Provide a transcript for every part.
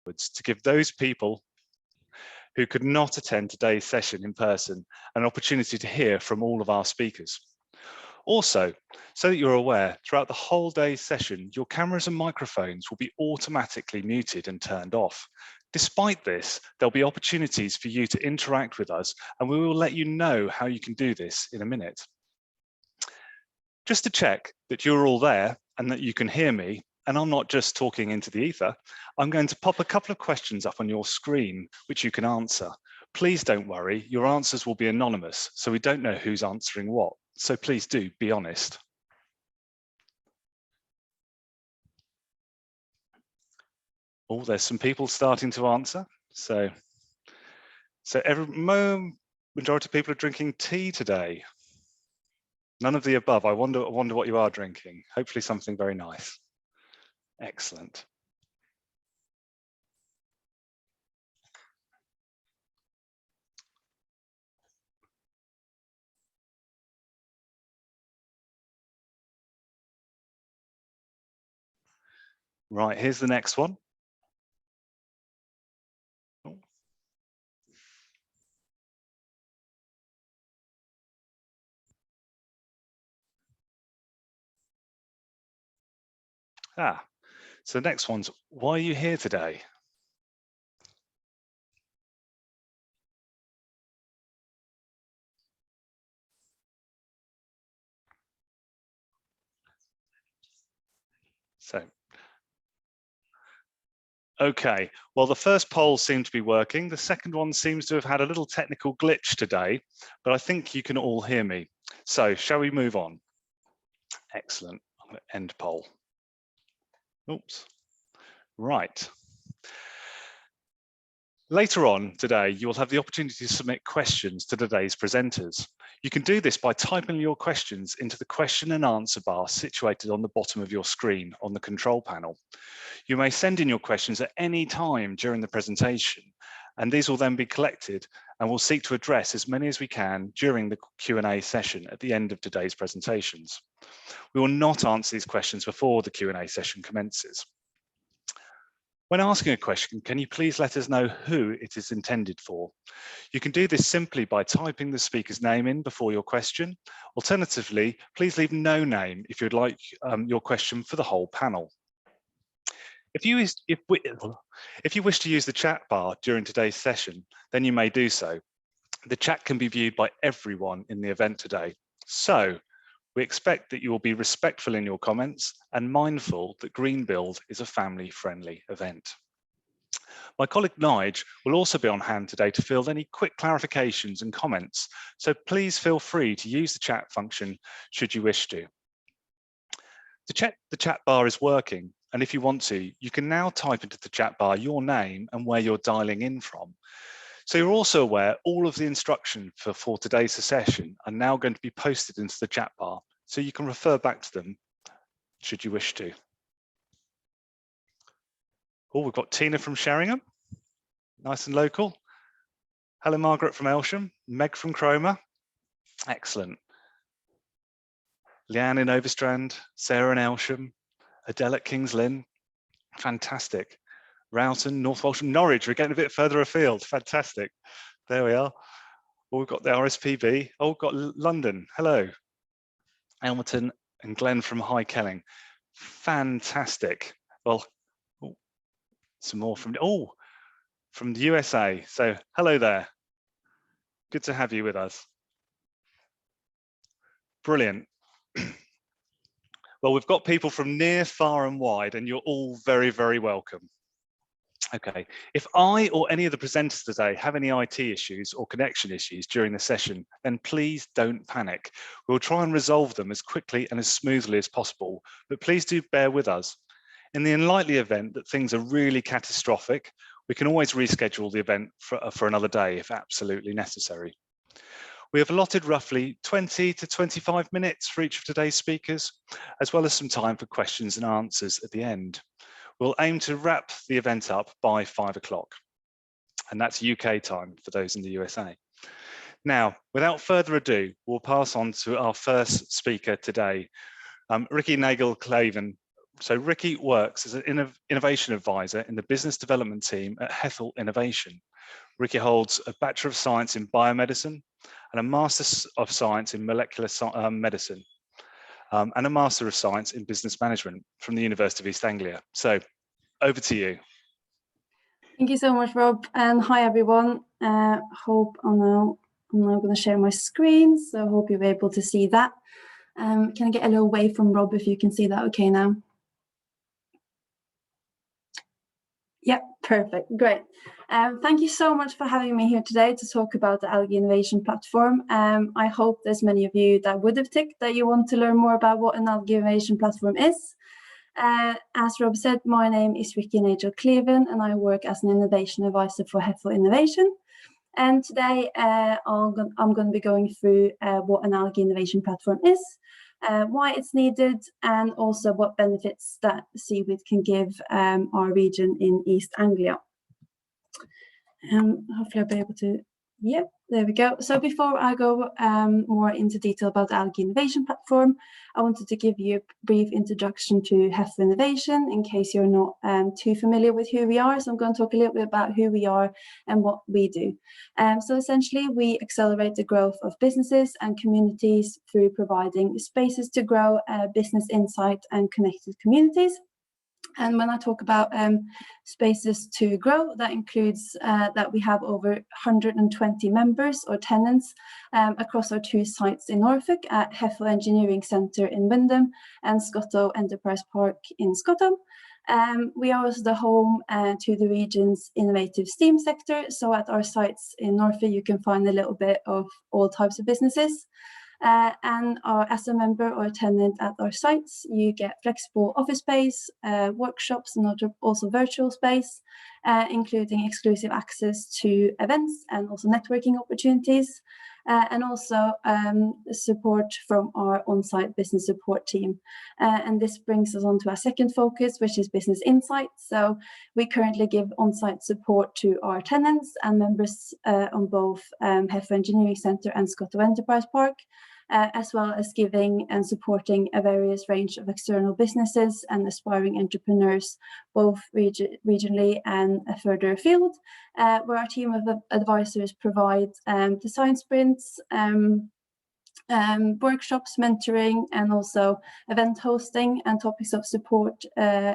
to give those people who could not attend today's session in person an opportunity to hear from all of our speakers. Also, so that you're aware, throughout the whole day's session, your cameras and microphones will be automatically muted and turned off. Despite this, there'll be opportunities for you to interact with us, and we will let you know how you can do this in a minute. Just to check that you're all there and that you can hear me, and I'm not just talking into the ether, I'm going to pop a couple of questions up on your screen, which you can answer. Please don't worry, your answers will be anonymous, so we don't know who's answering what. So please do be honest. Oh, there's some people starting to answer. So majority of people are drinking tea today. None of the above. I wonder what you are drinking. Hopefully something very nice. Excellent. Right, here's the next one. So the next one's, why are you here today? So, okay, well, the first poll seemed to be working. The second one seems to have had a little technical glitch today, but I think you can all hear me. So shall we move on? Excellent. I'm going to end poll. Oops. Right. Later on today, you will have the opportunity to submit questions to today's presenters. You can do this by typing your questions into the question and answer bar situated on the bottom of your screen on the control panel. You may send in your questions at any time during the presentation, and these will then be collected and we'll seek to address as many as we can during the Q&A session at the end of today's presentations. We will not answer these questions before the Q&A session commences. When asking a question, can you please let us know who it is intended for? You can do this simply by typing the speaker's name in before your question. Alternatively, please leave no name if you'd like your question for the whole panel. If you wish to use the chat bar during today's session, then you may do so. The chat can be viewed by everyone in the event today. So we expect that you will be respectful in your comments and mindful that Greenbuild is a family-friendly event. My colleague Nigel will also be on hand today to field any quick clarifications and comments, so please feel free to use the chat function should you wish to. To check the chat bar is working, and if you want to, you can now type into the chat bar your name and where you're dialing in from. So you're also aware all of the instructions for today's session are now going to be posted into the chat bar, so you can refer back to them should you wish to. Oh, we've got Tina from Sheringham, nice and local. Hello, Margaret from Elsham, Meg from Cromer, excellent. Leanne in Overstrand, Sarah in Elsham, Adele at Kings Lynn, fantastic. Rowton, North Walsham, Norwich, we're getting a bit further afield, fantastic. There we are. Well, we've got the RSPB. Oh, we've got London, hello. Elmerton and Glenn from High Kelling, fantastic. Well, oh, some more from the USA. So hello there. Good to have you with us. Brilliant. Well, we've got people from near, far and wide, and you're all very, very welcome. Okay, if I or any of the presenters today have any IT issues or connection issues during the session, then please don't panic. We'll try and resolve them as quickly and as smoothly as possible, but please do bear with us. In the unlikely event that things are really catastrophic, we can always reschedule the event for another day if absolutely necessary. We have allotted roughly 20 to 25 minutes for each of today's speakers, as well as some time for questions and answers at the end. We'll aim to wrap the event up by 5 o'clock, and that's UK time for those in the USA. Now, without further ado, we'll pass on to our first speaker today, Rikke Nagell-Kleven So Rikke works as an innovation advisor in the business development team at Hethel Innovation. Rikke holds a Bachelor of Science in Biomedicine and a Master of Science in Molecular Medicine and a Master of Science in Business Management from the University of East Anglia. So over to you. Thank you so much, Rob, and hi everyone. Hope I'm now going to share my screen, so I hope you're able to see that. Can I get a little wave from Rob if you can see that okay now? Yep, perfect, great. Thank you so much for having me here today to talk about the Algae Innovation Platform. I hope there's many of you that would have ticked that you want to learn more about what an Algae Innovation Platform is. As Rob said, my name is Rikke Nagell-Kleven and I work as an innovation advisor for Hethel Innovation. And today I'm going to be going through what an Algae Innovation Platform is, why it's needed, and also what benefits that seaweed can give our region in East Anglia. Hopefully I'll be able to, yep, there we go. So before I go more into detail about the Algae Innovation Platform, I wanted to give you a brief introduction to Hethel Innovation in case you're not too familiar with who we are. So I'm going to talk a little bit about who we are and what we do. So essentially we accelerate the growth of businesses and communities through providing spaces to grow business insight and connected communities. And when I talk about spaces to grow, that includes that we have over 120 members or tenants across our two sites in Norfolk at Hethel Engineering Centre in Windham and Scotto Enterprise Park in Scotto. We are also the home to the region's innovative STEAM sector. So at our sites in Norfolk, you can find a little bit of all types of businesses. And as a member or a tenant at our sites, you get flexible office space, workshops, and also virtual space, including exclusive access to events and also networking opportunities, and also support from our on-site business support team. And this brings us on to our second focus, which is business insight. So we currently give on-site support to our tenants and members on both Hethel Engineering Centre and Scotto Enterprise Park, as well as giving and supporting a various range of external businesses and aspiring entrepreneurs, both regionally and further afield, where our team of advisors provide design sprints, workshops, mentoring, and also event hosting. And topics of support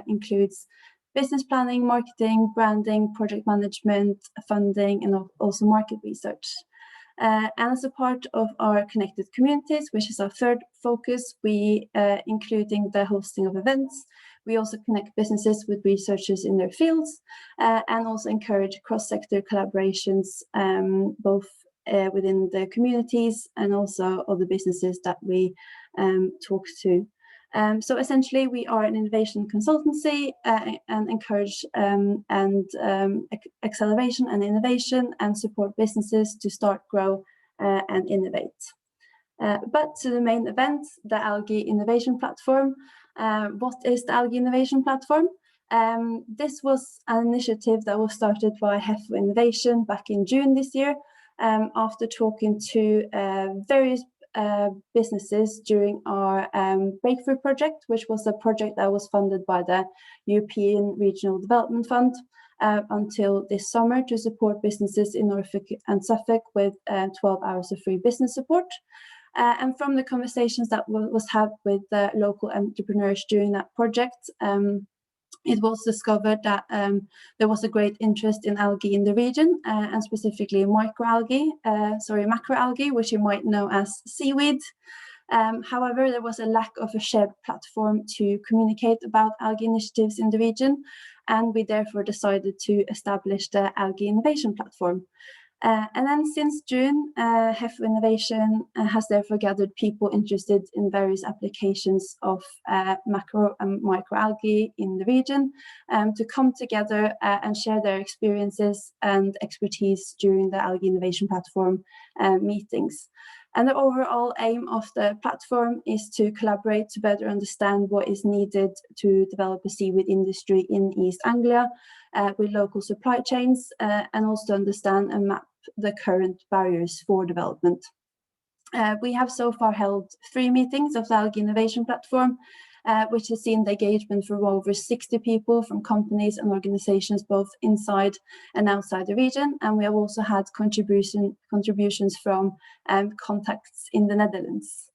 includes business planning, marketing, branding, project management, funding, and also market research. And as a part of our connected communities, which is our third focus, we, including the hosting of events, we also connect businesses with researchers in their fields and also encourage cross-sector collaborations, both within the communities and also other businesses that we talk to. So essentially, we are an innovation consultancy and encourage acceleration and innovation and support businesses to start, grow, and innovate. But to the main event, the Algae Innovation Platform. What is the Algae Innovation Platform? This was an initiative that was started by Hethel Innovation back in June this year, after talking to various businesses during our Breakthrough project, which was a project that was funded by the European Regional Development Fund until this summer to support businesses in Norfolk and Suffolk with 12 hours of free business support. And from the conversations that was had with the local entrepreneurs during that project, it was discovered that there was a great interest in algae in the region, and specifically macroalgae, which you might know as seaweed. However, there was a lack of a shared platform to communicate about algae initiatives in the region, and we therefore decided to establish the Algae Innovation Platform. And then since June, Hethel Innovation has therefore gathered people interested in various applications of macro and microalgae in the region to come together and share their experiences and expertise during the Algae Innovation Platform meetings. And the overall aim of the platform is to collaborate to better understand what is needed to develop a seaweed industry in East Anglia with local supply chains and also understand and map the current barriers for development. We have so far held 3 meetings of the Algae Innovation Platform, which has seen the engagement from over 60 people from companies and organizations both inside and outside the region. And we have also had contributions from contacts in the Netherlands.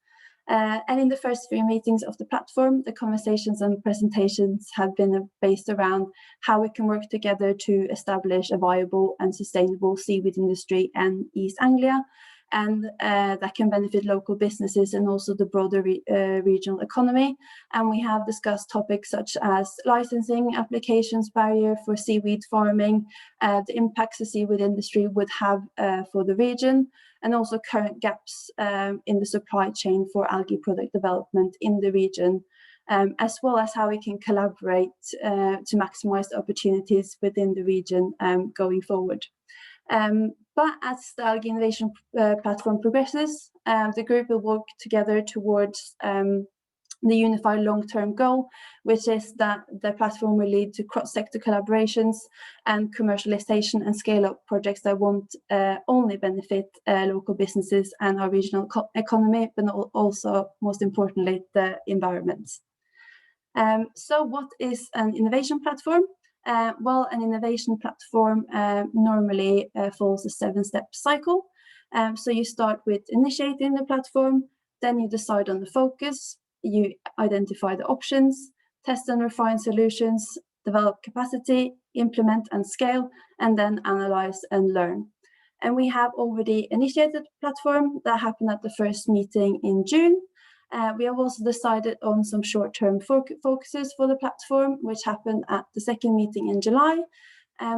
And in the first 3 meetings of the platform, the conversations and presentations have been based around how we can work together to establish a viable and sustainable seaweed industry in East Anglia, and that can benefit local businesses and also the broader regional economy. And we have discussed topics such as licensing applications, barrier for seaweed farming, the impacts the seaweed industry would have for the region, and also current gaps in the supply chain for algae product development in the region, as well as how we can collaborate to maximize the opportunities within the region going forward. But as the Algae Innovation Platform progresses, the group will work together towards the unified long-term goal, which is that the platform will lead to cross-sector collaborations and commercialization and scale-up projects that won't only benefit local businesses and our regional economy, but also, most importantly, the environment. So what is an innovation platform? Well, an innovation platform normally follows a 7-step cycle. So you start with initiating the platform, then you decide on the focus, you identify the options, test and refine solutions, develop capacity, implement and scale, and then analyze and learn. And we have already initiated the platform. That happened at the first meeting in June. We have also decided on some short-term focuses for the platform, which happened at the second meeting in July.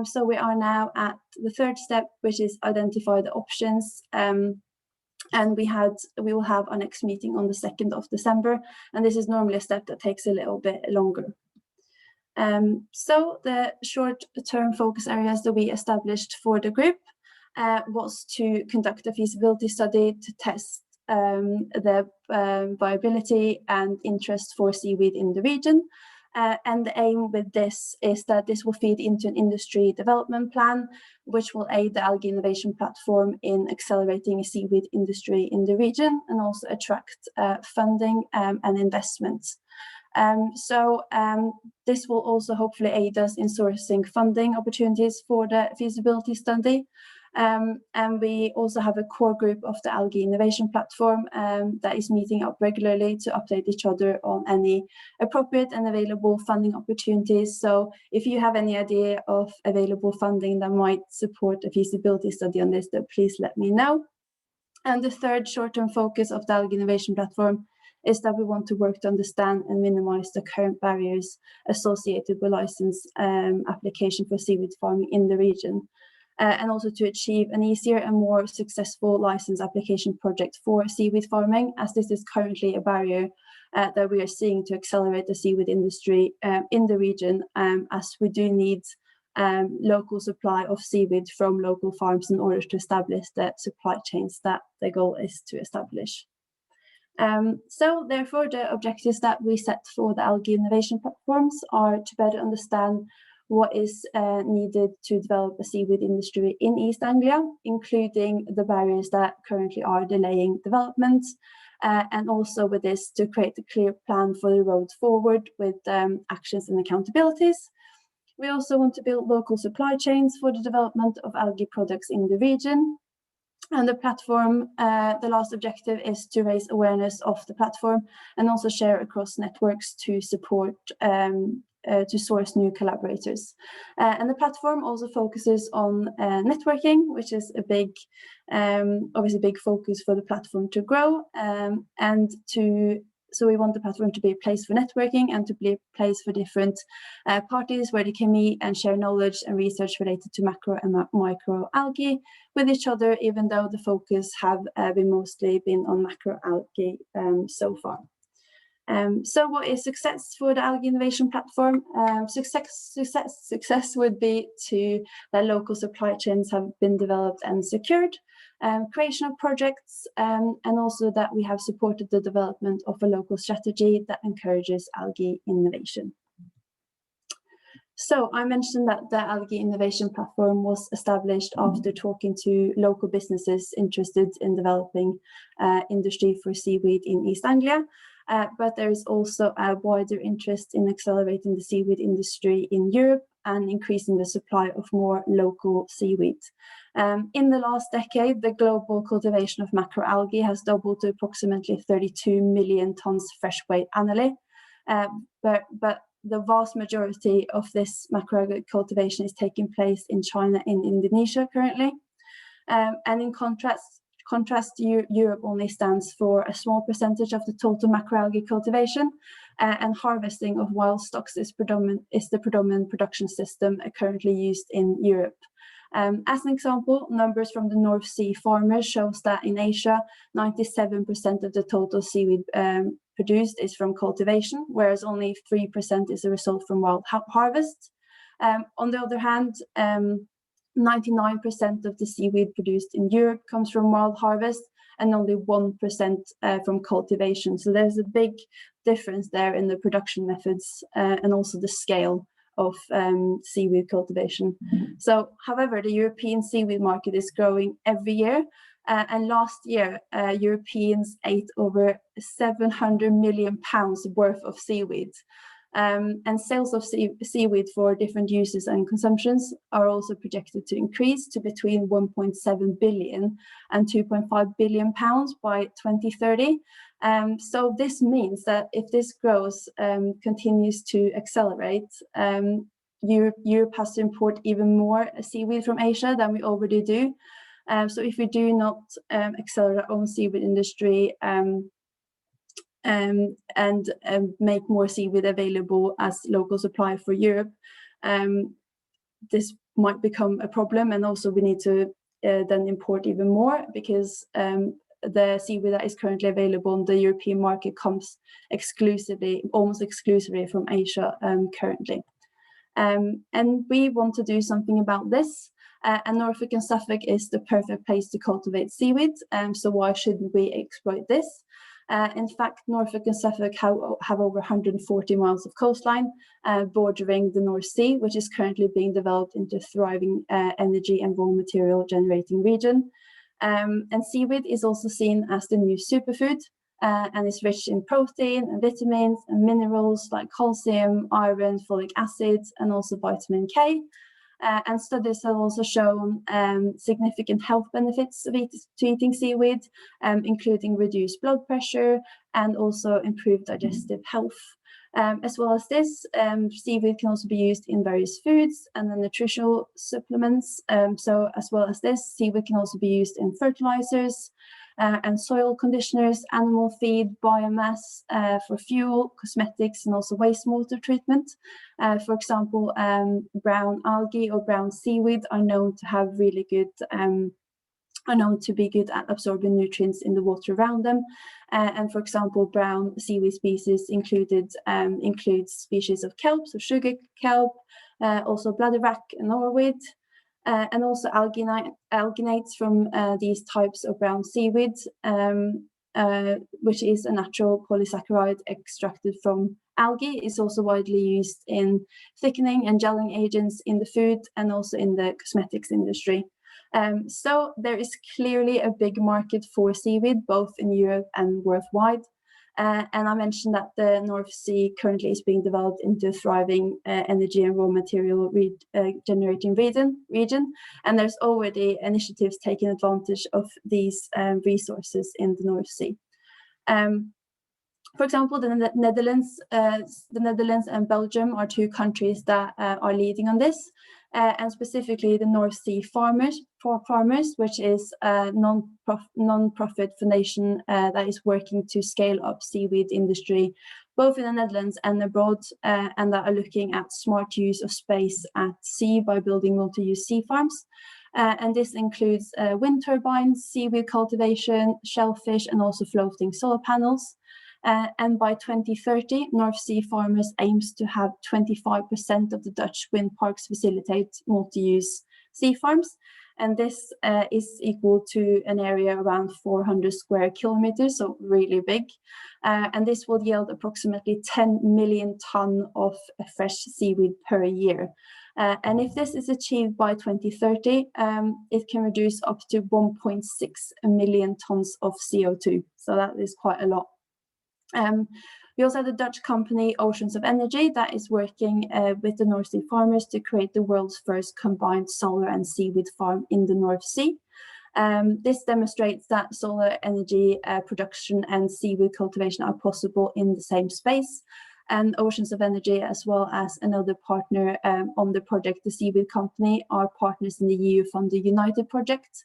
So we are now at the 3rd step, which is identify the options. And we will have our next meeting on the 2nd of December, and this is normally a step that takes a little bit longer. So the short-term focus areas that we established for the group was to conduct a feasibility study to test the viability and interest for seaweed in the region. And the aim with this is that this will feed into an industry development plan, which will aid the Algae Innovation Platform in accelerating a seaweed industry in the region and also attract funding and investments. So this will also hopefully aid us in sourcing funding opportunities for the feasibility study. And we also have a core group of the Algae Innovation Platform that is meeting up regularly to update each other on any appropriate and available funding opportunities. So if you have any idea of available funding that might support a feasibility study on this, then please let me know. And the 3rd short-term focus of the Algae Innovation Platform is that we want to work to understand and minimize the current barriers associated with license application for seaweed farming in the region. And also to achieve an easier and more successful license application project for seaweed farming, as this is currently a barrier that we are seeing to accelerate the seaweed industry in the region, as we do need local supply of seaweed from local farms in order to establish the supply chains that the goal is to establish. So therefore, the objectives that we set for the Algae Innovation Platforms are to better understand what is needed to develop a seaweed industry in East Anglia, including the barriers that currently are delaying development, and also with this to create a clear plan for the road forward with actions and accountabilities. We also want to build local supply chains for the development of algae products in the region. And the platform, the last objective is to raise awareness of the platform and also share across networks to support to source new collaborators. And the platform also focuses on networking, which is a big, obviously big focus for the platform to grow, so we want the platform to be a place for networking and to be a place for different parties where they can meet and share knowledge and research related to macro and micro algae with each other, even though the focus have mostly been on macro algae so far. So what is success for the Algae Innovation Platform? Success would be that local supply chains have been developed and secured, creation of projects, and also that we have supported the development of a local strategy that encourages algae innovation. So I mentioned that the Algae Innovation Platform was established after talking to local businesses interested in developing industry for seaweed in East Anglia. but there is also a wider interest in accelerating the seaweed industry in Europe and increasing the supply of more local seaweed. In the last decade, the global cultivation of macroalgae has doubled to approximately 32 million tons fresh weight annually, but the vast majority of this macroalgae cultivation is taking place in China and Indonesia currently. And in contrast, Europe only stands for a small percentage of the total macroalgae cultivation, and harvesting of wild stocks is the predominant production system currently used in Europe. As an example, numbers from the North Sea farmers shows that in Asia, 97% of the total seaweed produced is from cultivation, whereas only 3% is a result from wild harvest. On the other hand, 99% of the seaweed produced in Europe comes from wild harvest and only 1% from cultivation. So there's a big difference there in the production methods and also the scale of seaweed cultivation. So, however, the European seaweed market is growing every year. And last year, Europeans ate over 700 million pounds worth of seaweed. And sales of seaweed for different uses and consumptions are also projected to increase to between 1.7 billion and 2.5 billion pounds by 2030. So this means that if this growth continues to accelerate, Europe has to import even more seaweed from Asia than we already do. So if we do not accelerate our own seaweed industry and make more seaweed available as local supply for Europe, this might become a problem, and also we need to then import even more, because the seaweed that is currently available on the European market comes almost exclusively from Asia currently. And we want to do something about this, and Norfolk and Suffolk is the perfect place to cultivate seaweed, so why shouldn't we exploit this? In fact, Norfolk and Suffolk have over 140 miles of coastline bordering the North Sea, which is currently being developed into a thriving energy and raw material generating region. And seaweed is also seen as the new superfood, and is rich in protein and vitamins and minerals like calcium, iron, folic acid, and also vitamin K. And studies have also shown significant health benefits of eating seaweed, including reduced blood pressure and also improved digestive health. As well as this, seaweed can also be used in various foods and the nutritional supplements. So as well as this, seaweed can also be used in fertilizers and soil conditioners, animal feed, biomass for fuel, cosmetics, and also wastewater treatment. For example, brown algae or brown seaweed are known to have really good are known to be good at absorbing nutrients in the water around them. And for example, brown seaweed species includes species of kelp, so sugar kelp, also bladderwrack and norweed, and also alginates from these types of brown seaweed, which is a natural polysaccharide extracted from algae, is also widely used in thickening and gelling agents in the food and also in the cosmetics industry. So there is clearly a big market for seaweed, both in Europe and worldwide. And I mentioned that the North Sea currently is being developed into a thriving energy and raw material generating region. And there's already initiatives taking advantage of these resources in the North Sea. For example, the Netherlands and Belgium are two countries that are leading on this, and specifically the North Sea Farmers, which is a non-profit foundation that is working to scale up seaweed industry, both in the Netherlands and abroad, and that are looking at smart use of space at sea by building multi-use sea farms. And this includes wind turbines, seaweed cultivation, shellfish, and also floating solar panels. And by 2030, North Sea Farmers aims to have 25% of the Dutch wind parks facilitate multi-use sea farms. And this is equal to an area around 400 square kilometers, so really big. And this will yield approximately 10 million tonnes of fresh seaweed per year. And if this is achieved by 2030, it can reduce up to 1.6 million tonnes of CO2. So that is quite a lot. We also have the Dutch company Oceans of Energy that is working with the North Sea farmers to create the world's first combined solar and seaweed farm in the North Sea. This demonstrates that solar energy production and seaweed cultivation are possible in the same space. And Oceans of Energy, as well as another partner on the project, the Seaweed Company, are partners in the EU-funded United project,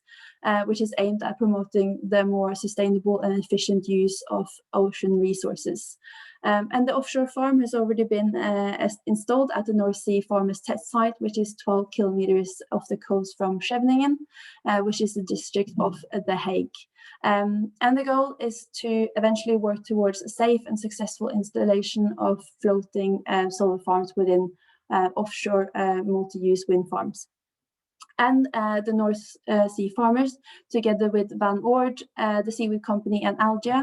which is aimed at promoting the more sustainable and efficient use of ocean resources. And the offshore farm has already been installed at the North Sea Farmers Test Site, which is 12 kilometers off the coast from Scheveningen, which is the district of The Hague. And the goal is to eventually work towards a safe and successful installation of floating solar farms within offshore multi-use wind farms. And the North Sea farmers, together with Van Oord, the Seaweed Company, and Algae,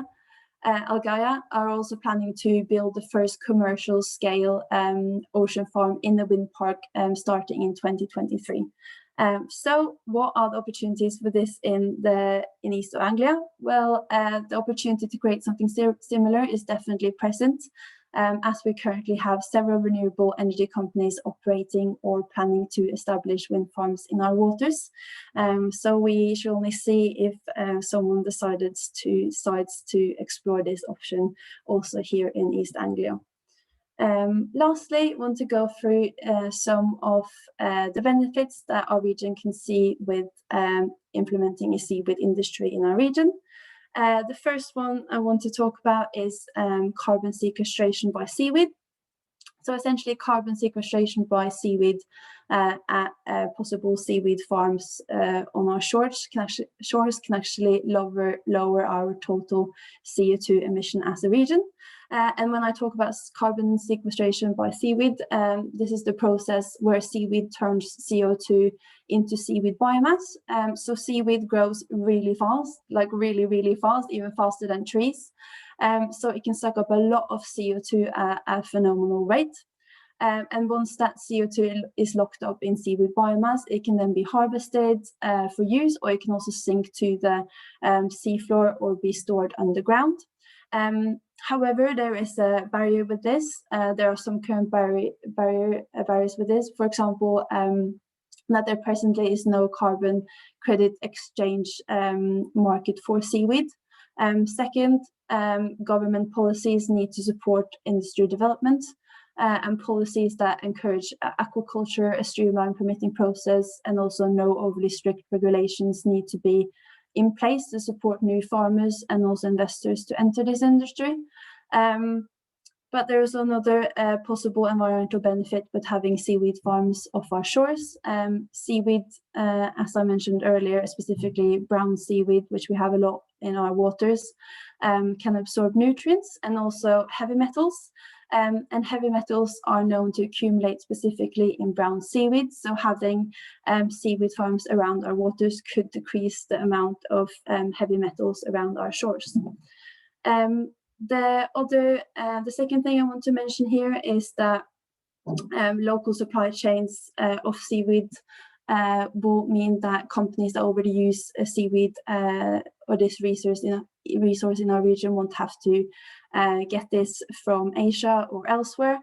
are also planning to build the first commercial scale ocean farm in the wind park starting in 2023. So what are the opportunities for this in East Anglia? Well, the opportunity to create something similar is definitely present, as we currently have several renewable energy companies operating or planning to establish wind farms in our waters. So we should only see if someone decides to explore this option also here in East Anglia. Lastly, I want to go through some of the benefits that our region can see with implementing a seaweed industry in our region. The first one I want to talk about is carbon sequestration by seaweed. So essentially, carbon sequestration by seaweed at possible seaweed farms on our shores can actually lower our total CO2 emission as a region. And when I talk about carbon sequestration by seaweed, this is the process where seaweed turns CO2 into seaweed biomass. So seaweed grows really fast, like really fast, even faster than trees. So it can suck up a lot of CO2 at a phenomenal rate. And once that CO2 is locked up in seaweed biomass, it can then be harvested for use, or it can also sink to the seafloor or be stored underground. However, there is a barrier with this. There are some current barriers with this. For example, that there presently is no carbon credit exchange market for seaweed. Second, government policies need to support industry development, and policies that encourage aquaculture, a streamlined permitting process, and also no overly strict regulations need to be in place to support new farmers and also investors to enter this industry. But there is another possible environmental benefit with having seaweed farms off our shores. Seaweed, as I mentioned earlier, specifically brown seaweed, which we have a lot in our waters, can absorb nutrients and also heavy metals. And heavy metals are known to accumulate specifically in brown seaweed. So having seaweed farms around our waters could decrease the amount of heavy metals around our shores. The second thing I want to mention here is that local supply chains of seaweed will mean that companies that already use seaweed or this resource in our region won't have to get this from Asia or elsewhere.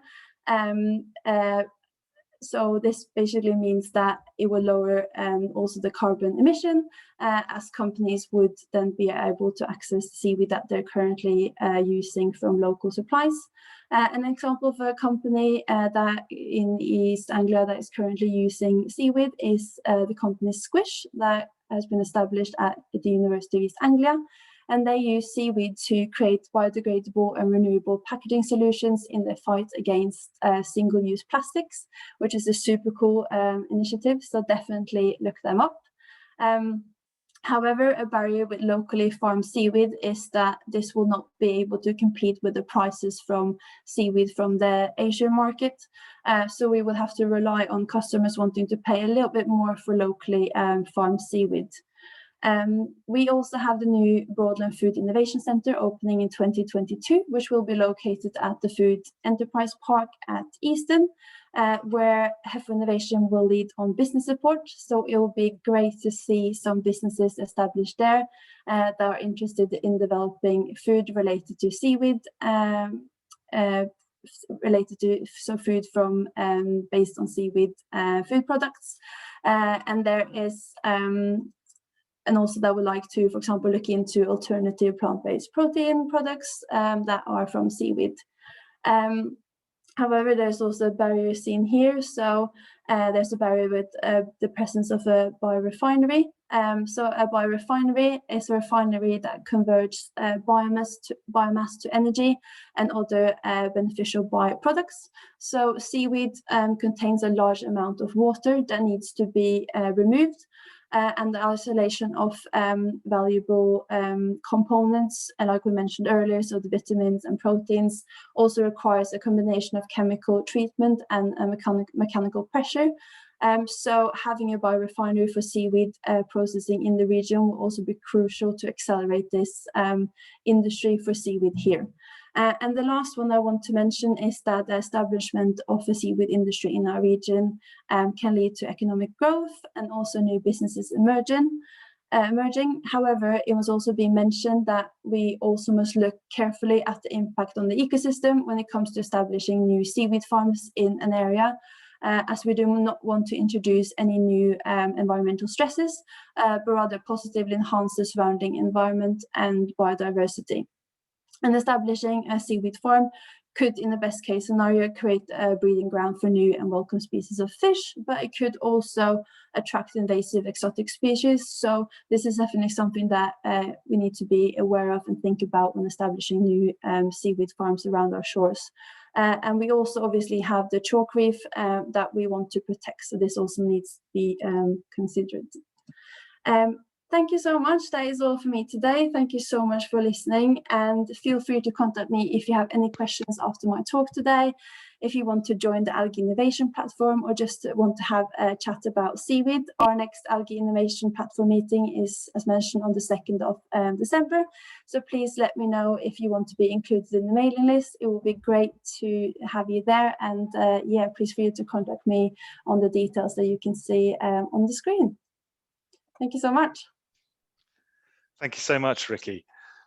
So this basically means that it will lower also the carbon emission, as companies would then be able to access seaweed that they're currently using from local supplies. An example of a company that in East Anglia that is currently using seaweed is the company Squish, that has been established at the University of East Anglia. And they use seaweed to create biodegradable and renewable packaging solutions in the fight against single-use plastics, which is a super cool initiative, so definitely look them up. However, a barrier with locally farmed seaweed is that this will not be able to compete with the prices from seaweed from the Asian market. So we will have to rely on customers wanting to pay a little bit more for locally farmed seaweed. We also have the new Broadland Food Innovation Centre opening in 2022, which will be located at the Food Enterprise Park at Easton, where HEF Innovation will lead on business support. So it will be great to see some businesses established there that are interested in developing food related to seaweed, food from based on seaweed food products, and there is and also that would like to, for example, look into alternative plant-based protein products that are from seaweed. However, there's also a barrier seen here. So there's a barrier with the presence of a biorefinery. So a biorefinery is a refinery that converts biomass to energy and other beneficial byproducts. So seaweed contains a large amount of water that needs to be removed. And the isolation of valuable components, and like we mentioned earlier, so the vitamins and proteins, also requires a combination of chemical treatment and mechanical pressure. So having a biorefinery for seaweed processing in the region will also be crucial to accelerate this industry for seaweed here. And the last one I want to mention is that the establishment of a seaweed industry in our region can lead to economic growth and also new businesses emerging. However, it must also be mentioned that we also must look carefully at the impact on the ecosystem when it comes to establishing new seaweed farms in an area, as we do not want to introduce any new environmental stresses, but rather positively enhance the surrounding environment and biodiversity. And establishing a seaweed farm could, in the best case scenario, create a breeding ground for new and welcome species of fish, but it could also attract invasive exotic species. So this is definitely something that we need to be aware of and think about when establishing new seaweed farms around our shores. And we also obviously have the chalk reef that we want to protect, so this also needs to be considered. Thank you so much. That is all for me today. Thank you so much for listening, and feel free to contact me if you have any questions after my talk today. If you want to join the Algae Innovation Platform or just want to have a chat about seaweed, our next Algae Innovation Platform meeting is, as mentioned, on the 2nd of December. So please let me know if you want to be included in the mailing list. It will be great to have you there. And yeah, please feel free to contact me on the details that you can see on the screen. Thank you so much. Thank you so much, Rikke.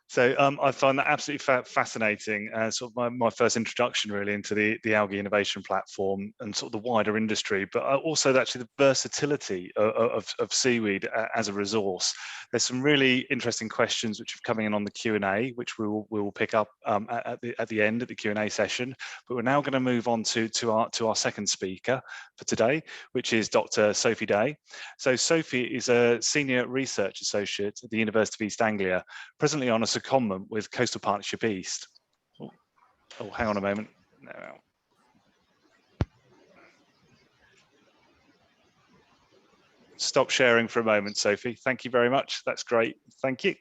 So I find that absolutely fascinating, sort of my first introduction really into the Algae Innovation Platform and sort of the wider industry, but also actually the versatility of seaweed as a resource. There's some really interesting questions which have come in on the Q&A, which we will pick up at the end of the Q&A session. But we're now going to move on to our second speaker for today, which is Dr. Sophie Day. So Sophie is a Senior Research Associate at the University of East Anglia, presently on a secondment with Coastal Partnership East. Oh, hang on a moment. No. Stop sharing for a moment, Sophie. Thank you very much. That's great. Thank you.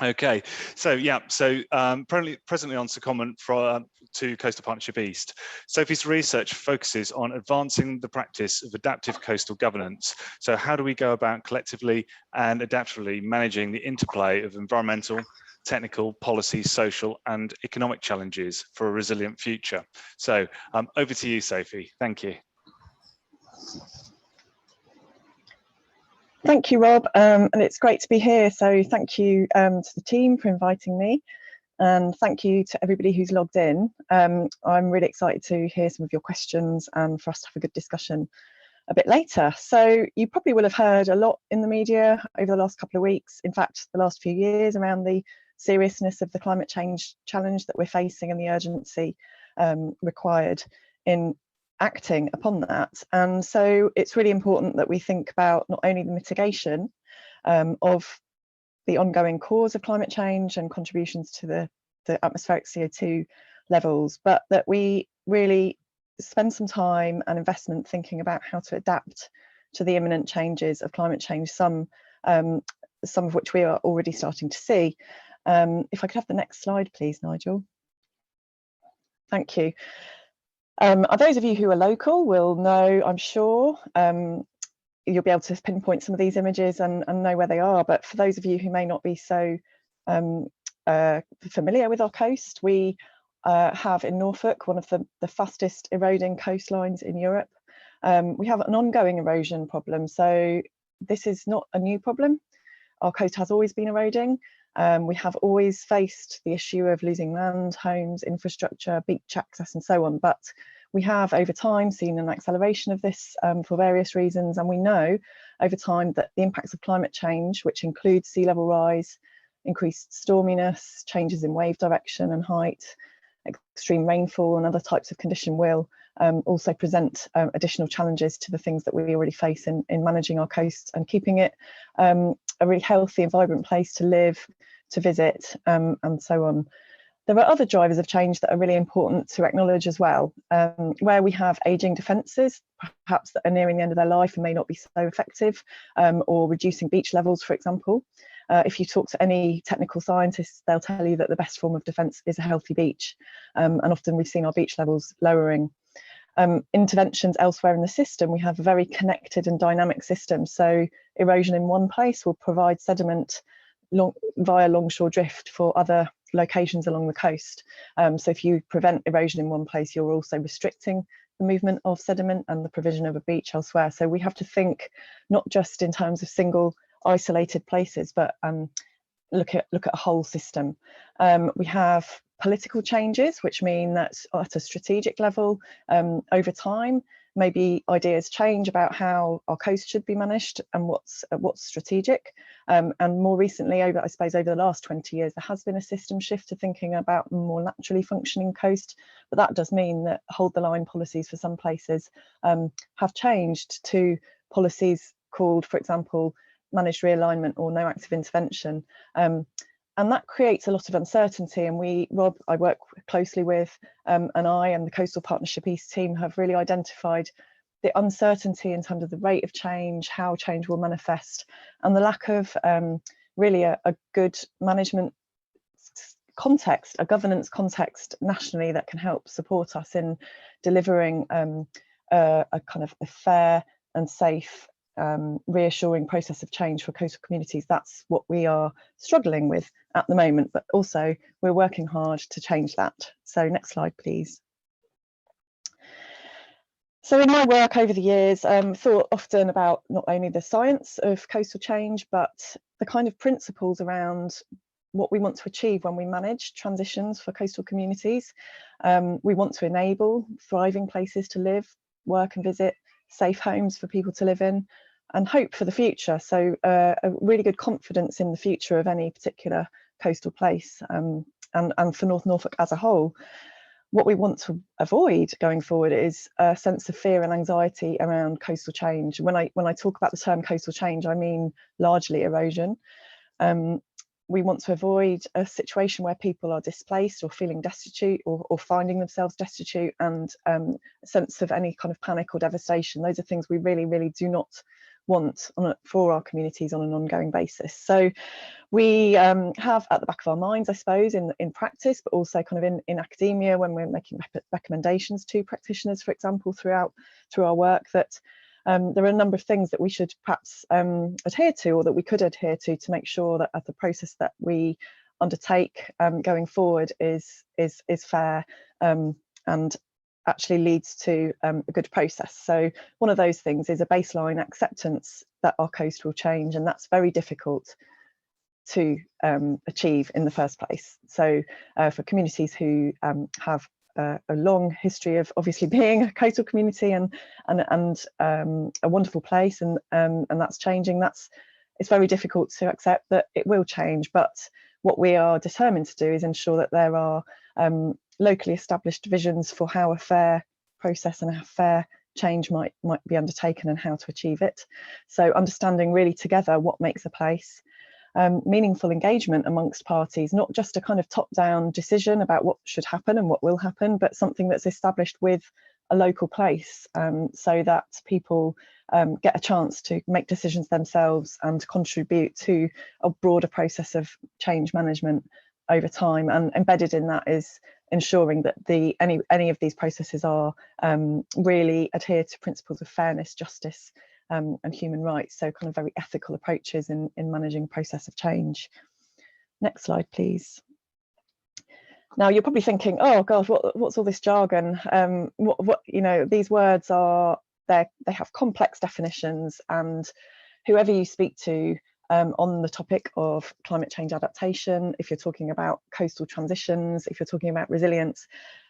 Okay, so yeah, presently on secondment to Coastal Partnership East. Sophie's research focuses on advancing the practice of adaptive coastal governance. So how do we go about collectively and adaptively managing the interplay of environmental, technical, policy, social and economic challenges for a resilient future? So over to you, Sophie. Thank you. Thank you, Rob, and it's great to be here. So thank you to the team for inviting me, and thank you to everybody who's logged in. I'm really excited to hear some of your questions and for us to have a good discussion a bit later. So you probably will have heard a lot in the media over the last couple of weeks, in fact, the last few years, around the seriousness of the climate change challenge that we're facing and the urgency required in acting upon that. And so it's really important that we think about not only the mitigation of the ongoing cause of climate change and contributions to the atmospheric CO2 levels, but that we really spend some time and investment thinking about how to adapt to the imminent changes of climate change, some of which we are already starting to see. If I could have the next slide, please, Nigel. Thank you. Those of you who are local will know, I'm sure, you'll be able to pinpoint some of these images and know where they are. But for those of you who may not be so familiar with our coast, we have in Norfolk one of the fastest eroding coastlines in Europe. We have an ongoing erosion problem, so this is not a new problem. Our coast has always been eroding. We have always faced the issue of losing land, homes, infrastructure, beach access and so on, but we have over time seen an acceleration of this for various reasons, and we know over time that the impacts of climate change, which includes sea level rise, increased storminess, changes in wave direction and height, extreme rainfall and other types of condition will also present additional challenges to the things that we already face in managing our coast and keeping it a really healthy and vibrant place to live, to visit, and so on. There are other drivers of change that are really important to acknowledge as well, where we have ageing defences, perhaps that are nearing the end of their life and may not be so effective, or reducing beach levels, for example. If you talk to any technical scientists, they'll tell you that the best form of defence is a healthy beach, and often we've seen our beach levels lowering. Interventions elsewhere in the system, we have a very connected and dynamic system, so erosion in one place will provide sediment via longshore drift for other locations along the coast. So if you prevent erosion in one place, you're also restricting the movement of sediment and the provision of a beach elsewhere. So we have to think not just in terms of single isolated places, but look at a whole system. We have political changes, which mean that at a strategic level, over time, maybe ideas change about how our coast should be managed and what's strategic. And more recently, I suppose over the last 20 years, there has been a system shift to thinking about a more naturally functioning coast. But that does mean that hold the line policies for some places have changed to policies called, for example, managed realignment or no active intervention. And that creates a lot of uncertainty. And Rob, I work closely with, and I and the Coastal Partnership East team have really identified the uncertainty in terms of the rate of change, how change will manifest, and the lack of really a good management context, a governance context nationally that can help support us in delivering a kind of a fair and safe reassuring process of change for coastal communities. That's what we are struggling with at the moment, but also we're working hard to change that. So next slide, please. So in my work over the years, thought often about not only the science of coastal change, but the kind of principles around what we want to achieve when we manage transitions for coastal communities. We want to enable thriving places to live, work and visit, safe homes for people to live in, and hope for the future. So a really good confidence in the future of any particular coastal place, and for North Norfolk as a whole. What we want to avoid going forward is a sense of fear and anxiety around coastal change. When I talk about the term coastal change, I mean largely erosion. We want to avoid a situation where people are displaced or feeling destitute or finding themselves destitute, and a sense of any kind of panic or devastation. Those are things we really, really do not want for our communities on an ongoing basis. So we have at the back of our minds, I suppose, in practice, but also kind of in academia, when we're making recommendations to practitioners, for example, through our work, that there are a number of things that we should perhaps adhere to, or that we could adhere to make sure that the process that we undertake going forward is fair and actually leads to a good process. So one of those things is a baseline acceptance that our coast will change, and that's very difficult to achieve in the first place. So for communities who have a long history of obviously being a coastal community and a wonderful place, and that's changing, it's very difficult to accept that it will change. But what we are determined to do is ensure that there are locally established visions for how a fair process and a fair change might be undertaken and how to achieve it. So understanding really together what makes a place, meaningful engagement amongst parties, not just a kind of top-down decision about what should happen and what will happen, but something that's established with a local place, so that people get a chance to make decisions themselves and contribute to a broader process of change management over time. And embedded in that is ensuring that any of these processes are really adhere to principles of fairness, justice, and human rights. So kind of very ethical approaches in managing a process of change. Next slide, please. Now you're probably thinking, oh gosh, what's all this jargon? What you know, these words are they have complex definitions, and whoever you speak to on the topic of climate change adaptation, if you're talking about coastal transitions, if you're talking about resilience,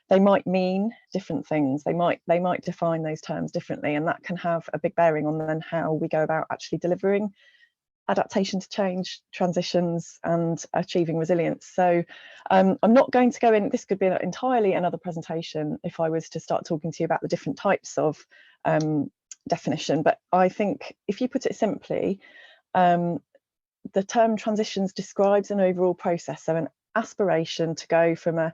they might mean different things. They might define those terms differently, and that can have a big bearing on then how we go about actually delivering adaptation to change, transitions, and achieving resilience. So I'm not going to go in, this could be entirely another presentation if I was to start talking to you about the different types of definition, but I think if you put it simply, the term transitions describes an overall process, so an aspiration to go from a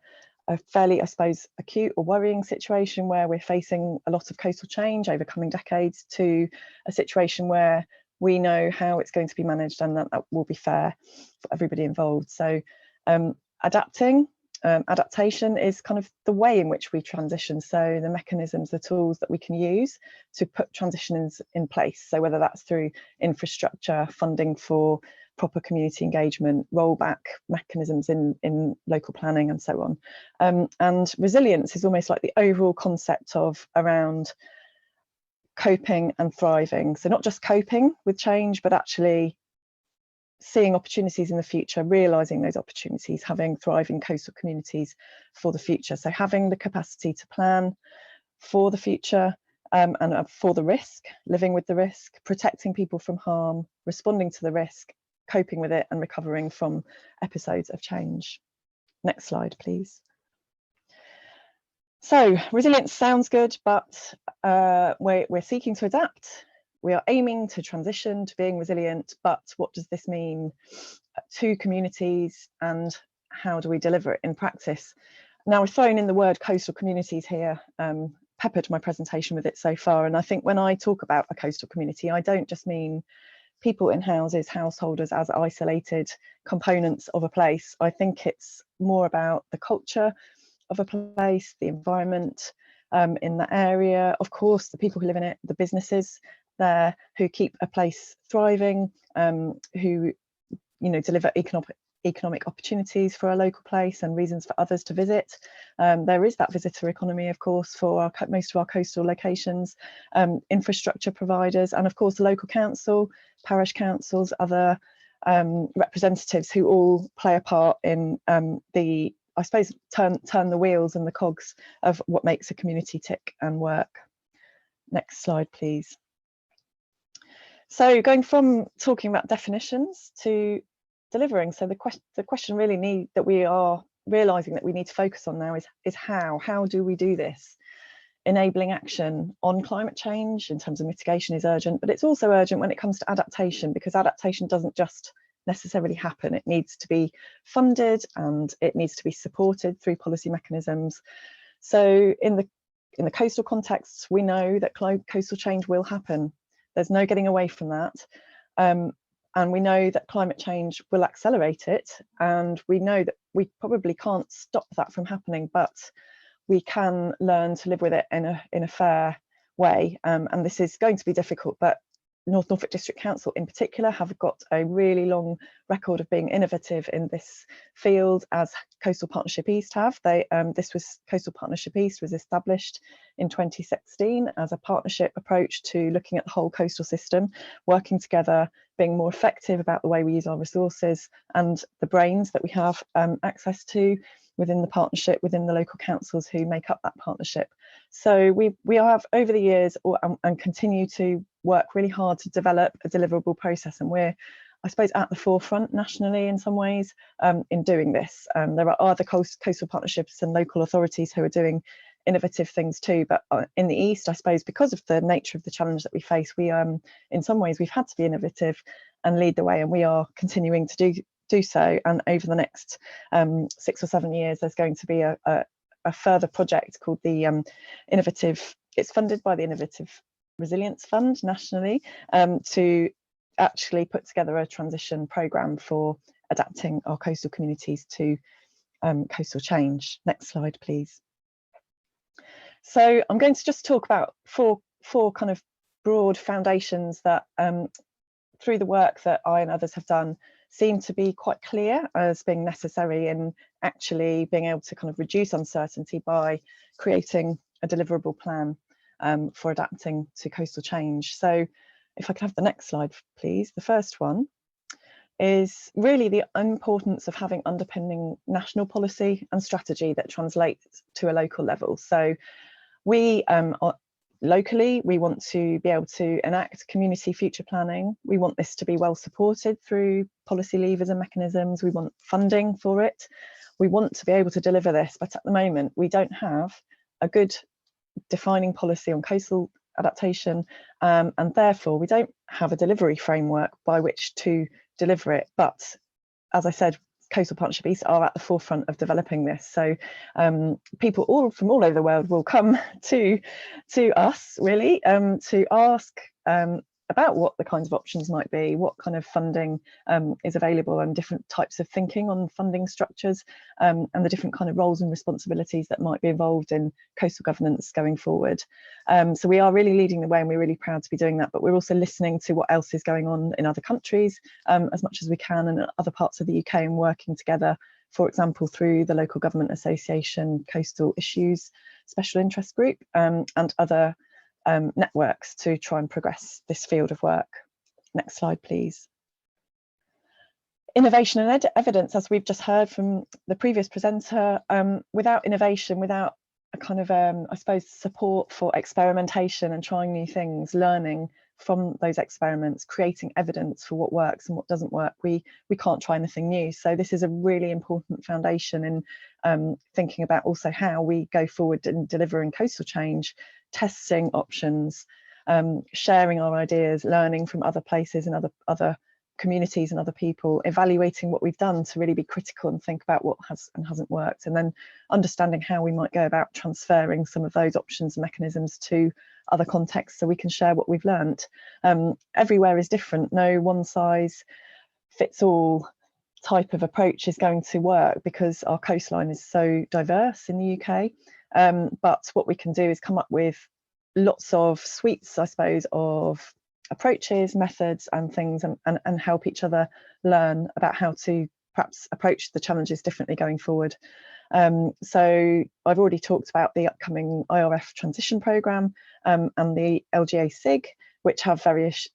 fairly, I suppose, acute or worrying situation where we're facing a lot of coastal change over coming decades to a situation where we know how it's going to be managed and that will be fair for everybody involved. So adaptation is kind of the way in which we transition, so the mechanisms, the tools that we can use to put transitions in place. So whether that's through infrastructure, funding for proper community engagement, rollback mechanisms in local planning and so on. And resilience is almost like the overall concept of around coping and thriving. So not just coping with change, but actually seeing opportunities in the future, realising those opportunities, having thriving coastal communities for the future. So having the capacity to plan for the future and for the risk, living with the risk, protecting people from harm, responding to the risk, coping with it and recovering from episodes of change. Next slide, please. So resilience sounds good, but we're seeking to adapt. We are aiming to transition to being resilient, but what does this mean to communities and how do we deliver it in practice? Now we've thrown in the word coastal communities here, peppered my presentation with it so far, and I think when I talk about a coastal community, I don't just mean people in houses, householders as isolated components of a place. I think it's more about the culture of a place, the environment in that area, of course the people who live in it, the businesses there who keep a place thriving, who deliver economic opportunities for a local place and reasons for others to visit. There is that visitor economy, of course, for most of our coastal locations, infrastructure providers, and of course the local council, parish councils, other representatives who all play a part in I suppose turn the wheels and the cogs of what makes a community tick and work. Next slide, please. So going from talking about definitions to delivering, so the question really that we are realising that we need to focus on now is how do we do this? Enabling action on climate change in terms of mitigation is urgent, but it's also urgent when it comes to adaptation, because adaptation doesn't just necessarily happen. It needs to be funded and it needs to be supported through policy mechanisms. So in the coastal context, we know that coastal change will happen. There's no getting away from that. And we know that climate change will accelerate it. And we know that we probably can't stop that from happening, but we can learn to live with it in a fair way. And this is going to be difficult, but North Norfolk District Council in particular have got a really long record of being innovative in this field, as Coastal Partnership East have. Coastal Partnership East was established in 2016 as a partnership approach to looking at the whole coastal system, working together, being more effective about the way we use our resources and the brains that we have access to within the partnership, within the local councils who make up that partnership. So we have over the years and continue to work really hard to develop a deliverable process, and we're, I suppose, at the forefront nationally in some ways in doing this. There are other coastal partnerships and local authorities who are doing innovative things too, but in the East, I suppose, because of the nature of the challenge that we face, we in some ways we've had to be innovative and lead the way, and we are continuing to do so. And over the next 6 or 7 years, there's going to be a further project called the it's funded by the Innovative Resilience Fund nationally, to actually put together a transition programme for adapting our coastal communities to coastal change. Next slide, please. So I'm going to just talk about four kind of broad foundations that through the work that I and others have done seem to be quite clear as being necessary in actually being able to kind of reduce uncertainty by creating a deliverable plan for adapting to coastal change. So if I could have the next slide, please. The first one is really the importance of having underpinning national policy and strategy that translates to a local level. So we locally, we want to be able to enact community future planning. We want this to be well supported through policy levers and mechanisms. We want funding for it. We want to be able to deliver this, but at the moment we don't have a good defining policy on coastal adaptation, and therefore we don't have a delivery framework by which to deliver it. But as I said, Coastal Partnership East are at the forefront of developing this. So people from all over the world will come to us really to ask about what the kinds of options might be, what kind of funding is available, and different types of thinking on funding structures, and the different kind of roles and responsibilities that might be involved in coastal governance going forward. So we are really leading the way, and we're really proud to be doing that, but we're also listening to what else is going on in other countries as much as we can, and other parts of the UK, and working together, for example, through the Local Government Association Coastal Issues Special Interest Group, and other networks to try and progress this field of work. Next slide, please. Innovation and evidence, as we've just heard from the previous presenter, without innovation, without a kind of, I suppose, support for experimentation and trying new things, learning from those experiments, creating evidence for what works and what doesn't work, we can't try anything new. So this is a really important foundation in thinking about also how we go forward in delivering coastal change, testing options, sharing our ideas, learning from other places and other communities and other people, evaluating what we've done to really be critical and think about what has and hasn't worked, and then understanding how we might go about transferring some of those options and mechanisms to other contexts so we can share what we've learnt. Everywhere is different. No one size fits all type of approach is going to work because our coastline is so diverse in the UK. But what we can do is come up with lots of suites, I suppose, of approaches, methods and things, and help each other learn about how to perhaps approach the challenges differently going forward. So I've already talked about the upcoming IRF transition programme and the LGA SIG, which have various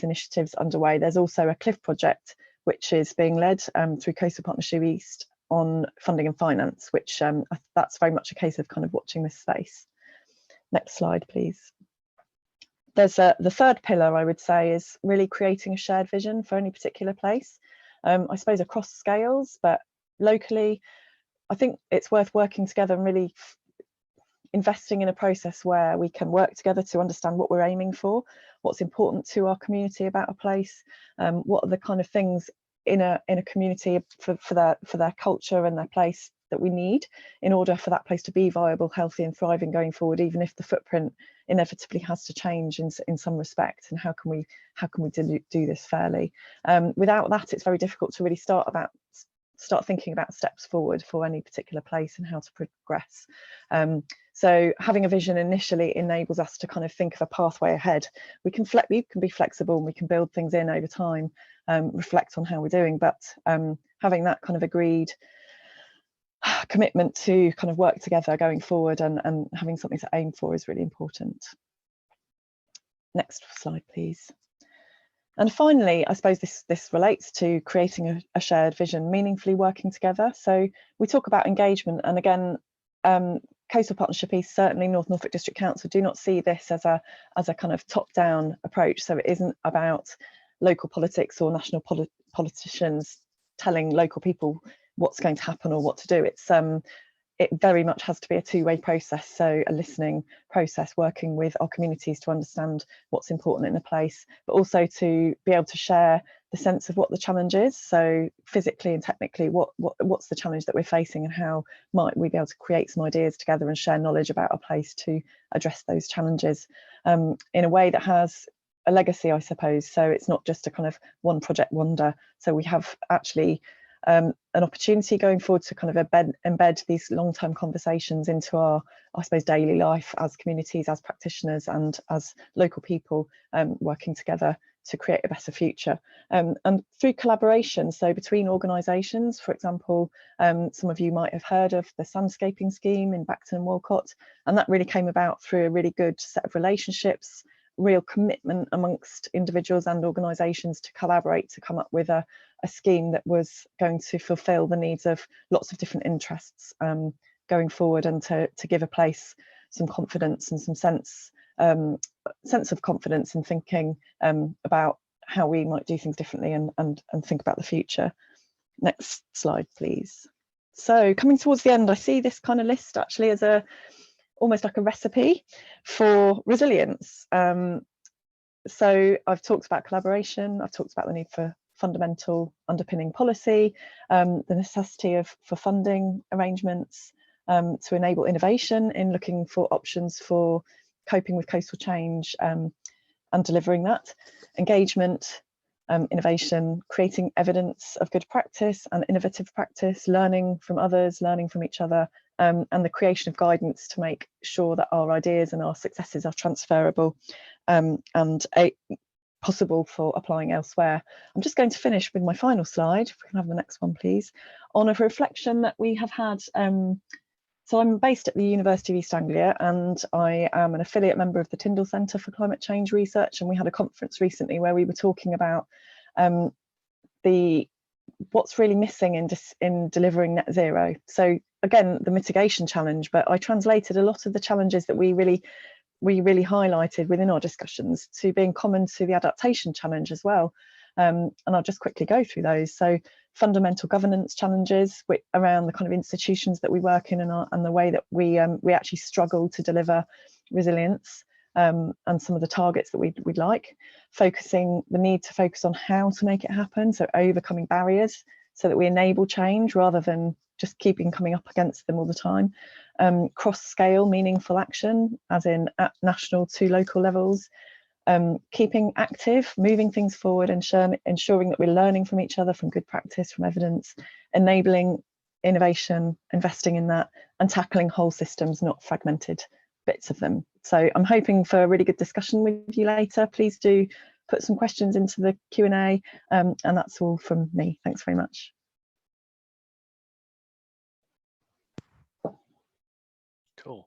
initiatives underway. There's also a CLIF project, which is being led through Coastal Partnership East on funding and finance, which that's very much a case of kind of watching this space. Next slide, please. There's the third pillar, I would say, is really creating a shared vision for any particular place. I suppose across scales, but locally, I think it's worth working together and really investing in a process where we can work together to understand what we're aiming for, what's important to our community about a place, what are the kind of things in a community for their culture and their place that we need in order for that place to be viable, healthy and thriving going forward, even if the footprint inevitably has to change in some respect. And how can we do this fairly? Without that, it's very difficult to really start thinking about steps forward for any particular place and how to progress. So having a vision initially enables us to kind of think of a pathway ahead. We can be flexible and we can build things in over time, reflect on how we're doing, but having that kind of agreed commitment to kind of work together going forward and having something to aim for is really important. Next slide, please. And finally, I suppose this relates to creating a shared vision, meaningfully working together. So we talk about engagement, and again, Coastal Partnership East, certainly North Norfolk District Council, do not see this as a kind of top-down approach. So it isn't about local politics or national politicians telling local people what's going to happen or what to do. It very much has to be a two-way process, so a listening process, working with our communities to understand what's important in a place, but also to be able to share the sense of what the challenge is. So physically and technically, what's the challenge that we're facing, and how might we be able to create some ideas together and share knowledge about a place to address those challenges in a way that has a legacy, I suppose. So it's not just a kind of one project wonder. So we have actually an opportunity going forward to kind of embed these long-term conversations into our, I suppose, daily life as communities, as practitioners and as local people, working together to create a better future. And through collaboration, so between organisations, for example, some of you might have heard of the Sandscaping Scheme in Bacton and Walcott, and that really came about through a really good set of relationships, real commitment amongst individuals and organisations to collaborate to come up with a scheme that was going to fulfil the needs of lots of different interests going forward, and to give a place some confidence and some sense of confidence in thinking about how we might do things differently and think about the future. Next slide, please. So coming towards the end, I see this kind of list actually as almost like a recipe for resilience. So I've talked about collaboration, I've talked about the need for fundamental underpinning policy, the necessity for funding arrangements to enable innovation in looking for options for coping with coastal change and delivering that, engagement, innovation, creating evidence of good practice and innovative practice, learning from others, learning from each other, and the creation of guidance to make sure that our ideas and our successes are transferable and possible for applying elsewhere. I'm just going to finish with my final slide, if we can have the next one please, on a reflection that we have had. So I'm based at the University of East Anglia, and I am an affiliate member of the Tyndall Centre for Climate Change Research, and we had a conference recently where we were talking about what's really missing in delivering net zero. So again, the mitigation challenge, but I translated a lot of the challenges that we really highlighted within our discussions to being common to the adaptation challenge as well. And I'll just quickly go through those. So fundamental governance challenges around the kind of institutions that we work in and the way that we actually struggle to deliver resilience, and some of the targets that we'd like. The need to focus on how to make it happen, so overcoming barriers so that we enable change rather than just coming up against them all the time. Cross-scale meaningful action, as in at national to local levels. Keeping active, moving things forward, ensuring that we're learning from each other, from good practice, from evidence, enabling innovation, investing in that, and tackling whole systems, not fragmented bits of them. So I'm hoping for a really good discussion with you later. Please do put some questions into the Q&A, and that's all from me. Thanks very much. Cool.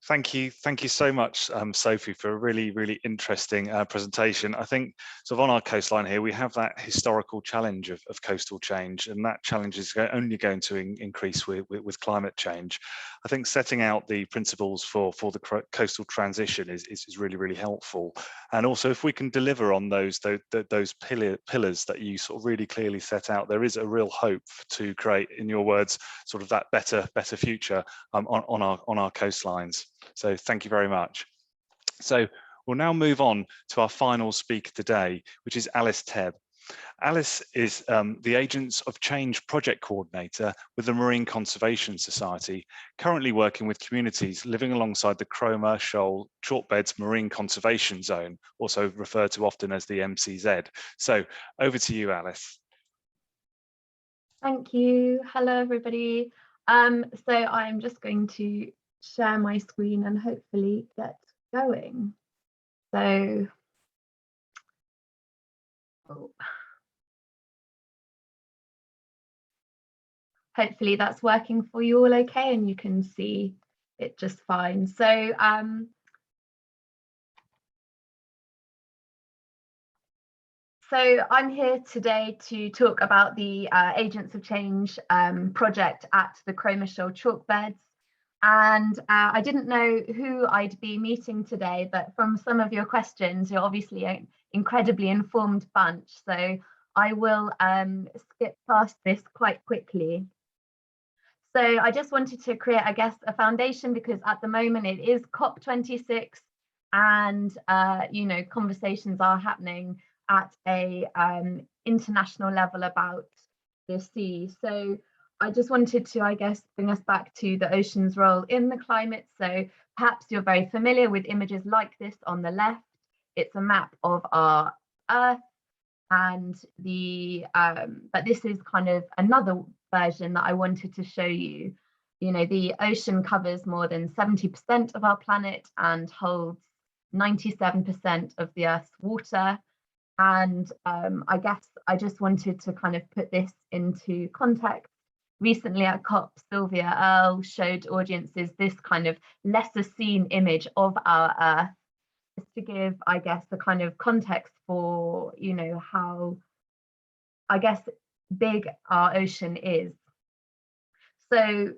Thank you so much, Sophie, for a really interesting presentation. I think sort of on our coastline here, we have that historical challenge of coastal change, and that challenge is only going to increase with climate change. I think setting out the principles for the coastal transition is really helpful. And also, if we can deliver on those pillars that you sort of really clearly set out, there is a real hope to create, in your words, sort of that better future on our coastlines. So thank you very much. So we'll now move on to our final speaker today, which is Alice Tebb. Alice is the Agents of Change project coordinator with the Marine Conservation Society, currently working with communities living alongside the Cromer Shoal Chalkbeds Marine Conservation Zone, also referred to often as the MCZ. So over to you, Alice. Thank you. Hello, everybody. So I'm just going to share my screen and hopefully get going. So, hopefully that's working for you all okay, and you can see it just fine. So, I'm here today to talk about the Agents of Change project at the Cromer Shoal Chalkbeds. And I didn't know who I'd be meeting today, but from some of your questions, you're obviously an incredibly informed bunch. So I will skip past this quite quickly. So I just wanted to create, I guess, a foundation, because at the moment it is COP26, and you know, conversations are happening at a international level about the sea. So I just wanted to, I guess, bring us back to the ocean's role in the climate. So perhaps you're very familiar with images like this on the left. It's a map of our Earth, and but this is kind of another version that I wanted to show you. You know, the ocean covers more than 70% of our planet and holds 97% of the Earth's water. And I guess I just wanted to kind of put this into context. Recently at COP, Sylvia Earle showed audiences this kind of lesser seen image of our Earth, just to give, I guess, the kind of context for, you know, how, I guess, big our ocean is. So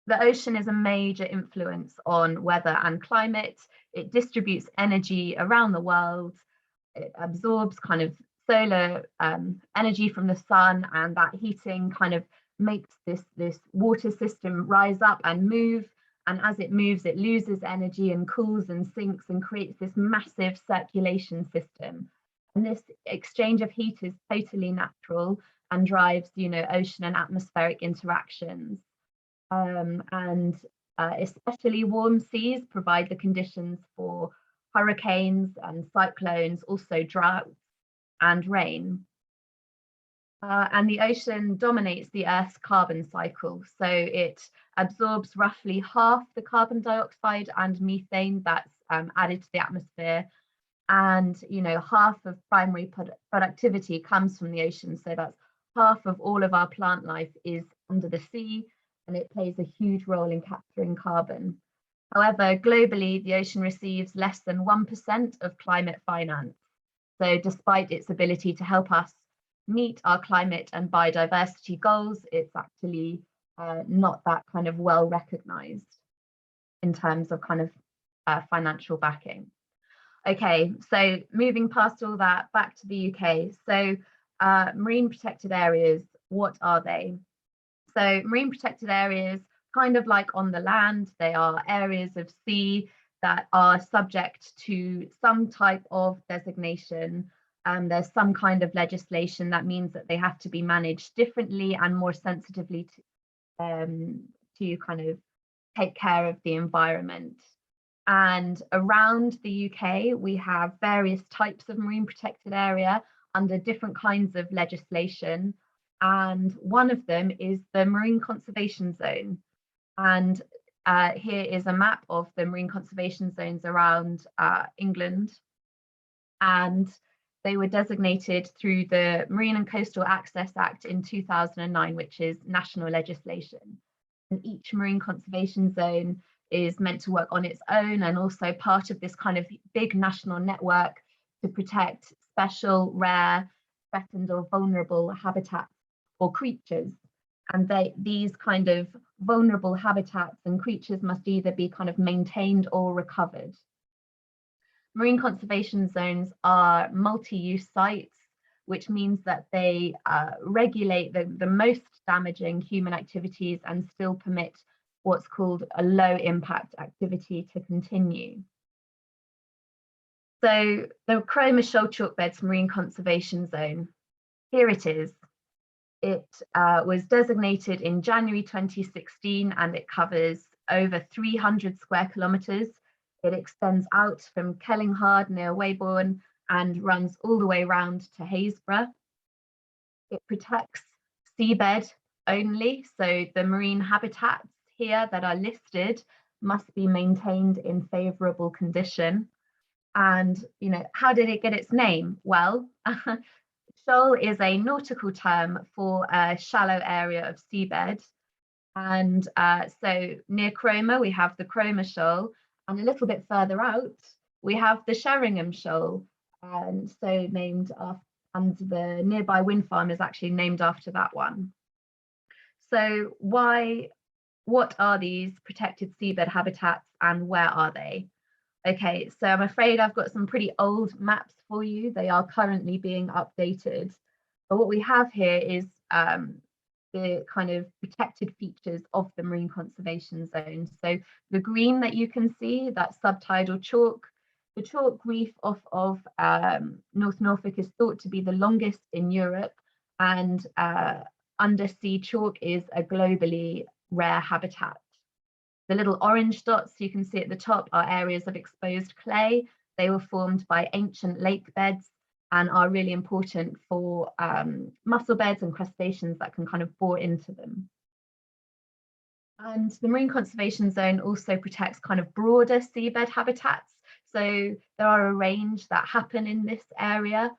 the ocean is a major influence on weather and climate. It distributes energy around the world. It absorbs kind of solar energy from the sun, and that heating kind of makes this water system rise up and move. And as it moves, it loses energy and cools and sinks and creates this massive circulation system. And this exchange of heat is totally natural and drives, you know, ocean and atmospheric interactions. Especially warm seas provide the conditions for hurricanes and cyclones, also droughts and rain. And the ocean dominates the Earth's carbon cycle. So it absorbs roughly half the carbon dioxide and methane that's added to the atmosphere. And, you know, half of primary productivity comes from the ocean. So that's half of all of our plant life is under the sea, and it plays a huge role in capturing carbon. However, globally, the ocean receives less than 1% of climate finance. So despite its ability to help us meet our climate and biodiversity goals, it's actually not that kind of well recognized in terms of kind of financial backing. Okay, so moving past all that, back to the UK. So marine protected areas, what are they? So marine protected areas, kind of like on the land, they are areas of sea that are subject to some type of designation. There's some kind of legislation that means that they have to be managed differently and more sensitively to kind of take care of the environment. And around the UK, we have various types of marine protected area under different kinds of legislation. And one of them is the Marine Conservation Zone. And here is a map of the marine conservation zones around England. And they were designated through the Marine and Coastal Access Act in 2009, which is national legislation. And each marine conservation zone is meant to work on its own and also part of this kind of big national network to protect special, rare, threatened or vulnerable habitats or creatures. And these kind of vulnerable habitats and creatures must either be kind of maintained or recovered. Marine conservation zones are multi-use sites, which means that they regulate the most damaging human activities and still permit what's called a low impact activity to continue. So the Cromer Shoal Chalkbeds Marine Conservation Zone, here it is. It was designated in January 2016 and it covers over 300 square kilometres. It extends out from Kellinghard near Weybourne and runs all the way round to Haysborough. It protects seabed only, so the marine habitats here that are listed must be maintained in favourable condition. And, you know, how did it get its name? Well, shoal is a nautical term for a shallow area of seabed. And so near Cromer, we have the Cromer Shoal, and a little bit further out, we have the Sheringham Shoal, and so named after, and the nearby wind farm is actually named after that one. So what are these protected seabed habitats and where are they? Okay, so I'm afraid I've got some pretty old maps for you. They are currently being updated. But what we have here is the kind of protected features of the marine conservation zone. So the green that you can see, that's subtidal chalk. The chalk reef off of North Norfolk is thought to be the longest in Europe, and undersea chalk is a globally rare habitat. The little orange dots you can see at the top are areas of exposed clay. They were formed by ancient lake beds and are really important for mussel beds and crustaceans that can kind of bore into them. And the Marine Conservation Zone also protects kind of broader seabed habitats. So there are a range that happen in this area.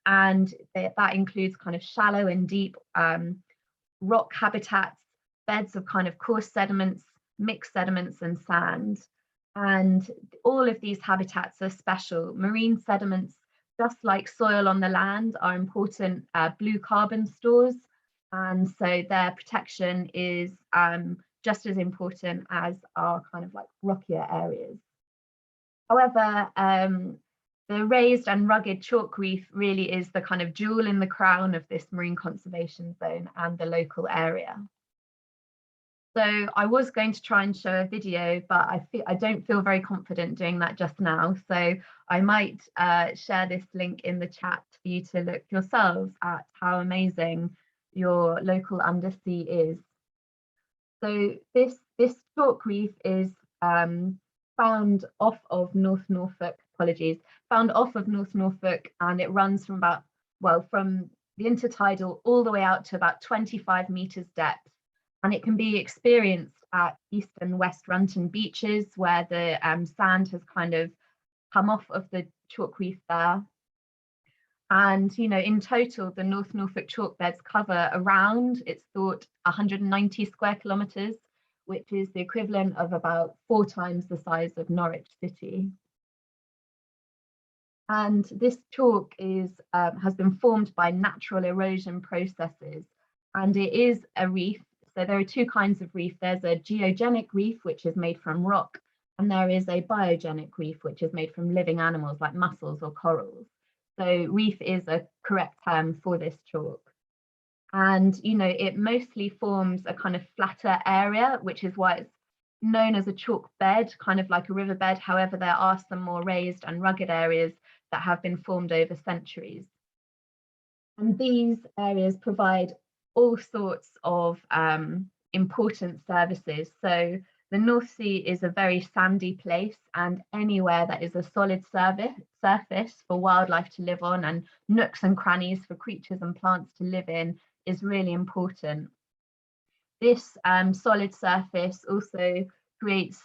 and that includes kind of shallow and deep rock habitats, beds of kind of coarse sediments, mixed sediments and sand. And all of these habitats are special. Marine sediments, just like soil on the land, are important blue carbon stores. And so their protection is just as important as our kind of like rockier areas. However, the raised and rugged chalk reef really is the kind of jewel in the crown of this marine conservation zone and the local area. So I was going to try and show a video, but I don't feel very confident doing that just now. So I might share this link in the chat for you to look yourselves at how amazing your local undersea is. So this chalk reef is found off of North Norfolk, and it runs from from the intertidal all the way out to about 25 meters depth. And it can be experienced at East and West Runton beaches, where the sand has kind of come off of the chalk reef there. And, you know, in total, the North Norfolk chalk beds cover around, it's thought, 190 square kilometres, which is the equivalent of about 4 times the size of Norwich City. And this chalk has been formed by natural erosion processes, and it is a reef. So there are 2 kinds of reef. There's a geogenic reef, which is made from rock, and there is a biogenic reef, which is made from living animals like mussels or corals. So reef is a correct term for this chalk. And, you know, it mostly forms a kind of flatter area, which is why it's known as a chalk bed, kind of like a riverbed. However, there are some more raised and rugged areas that have been formed over centuries. And these areas provide all sorts of important services. So the North Sea is a very sandy place, and anywhere that is a solid surface for wildlife to live on and nooks and crannies for creatures and plants to live in is really important. This solid surface also creates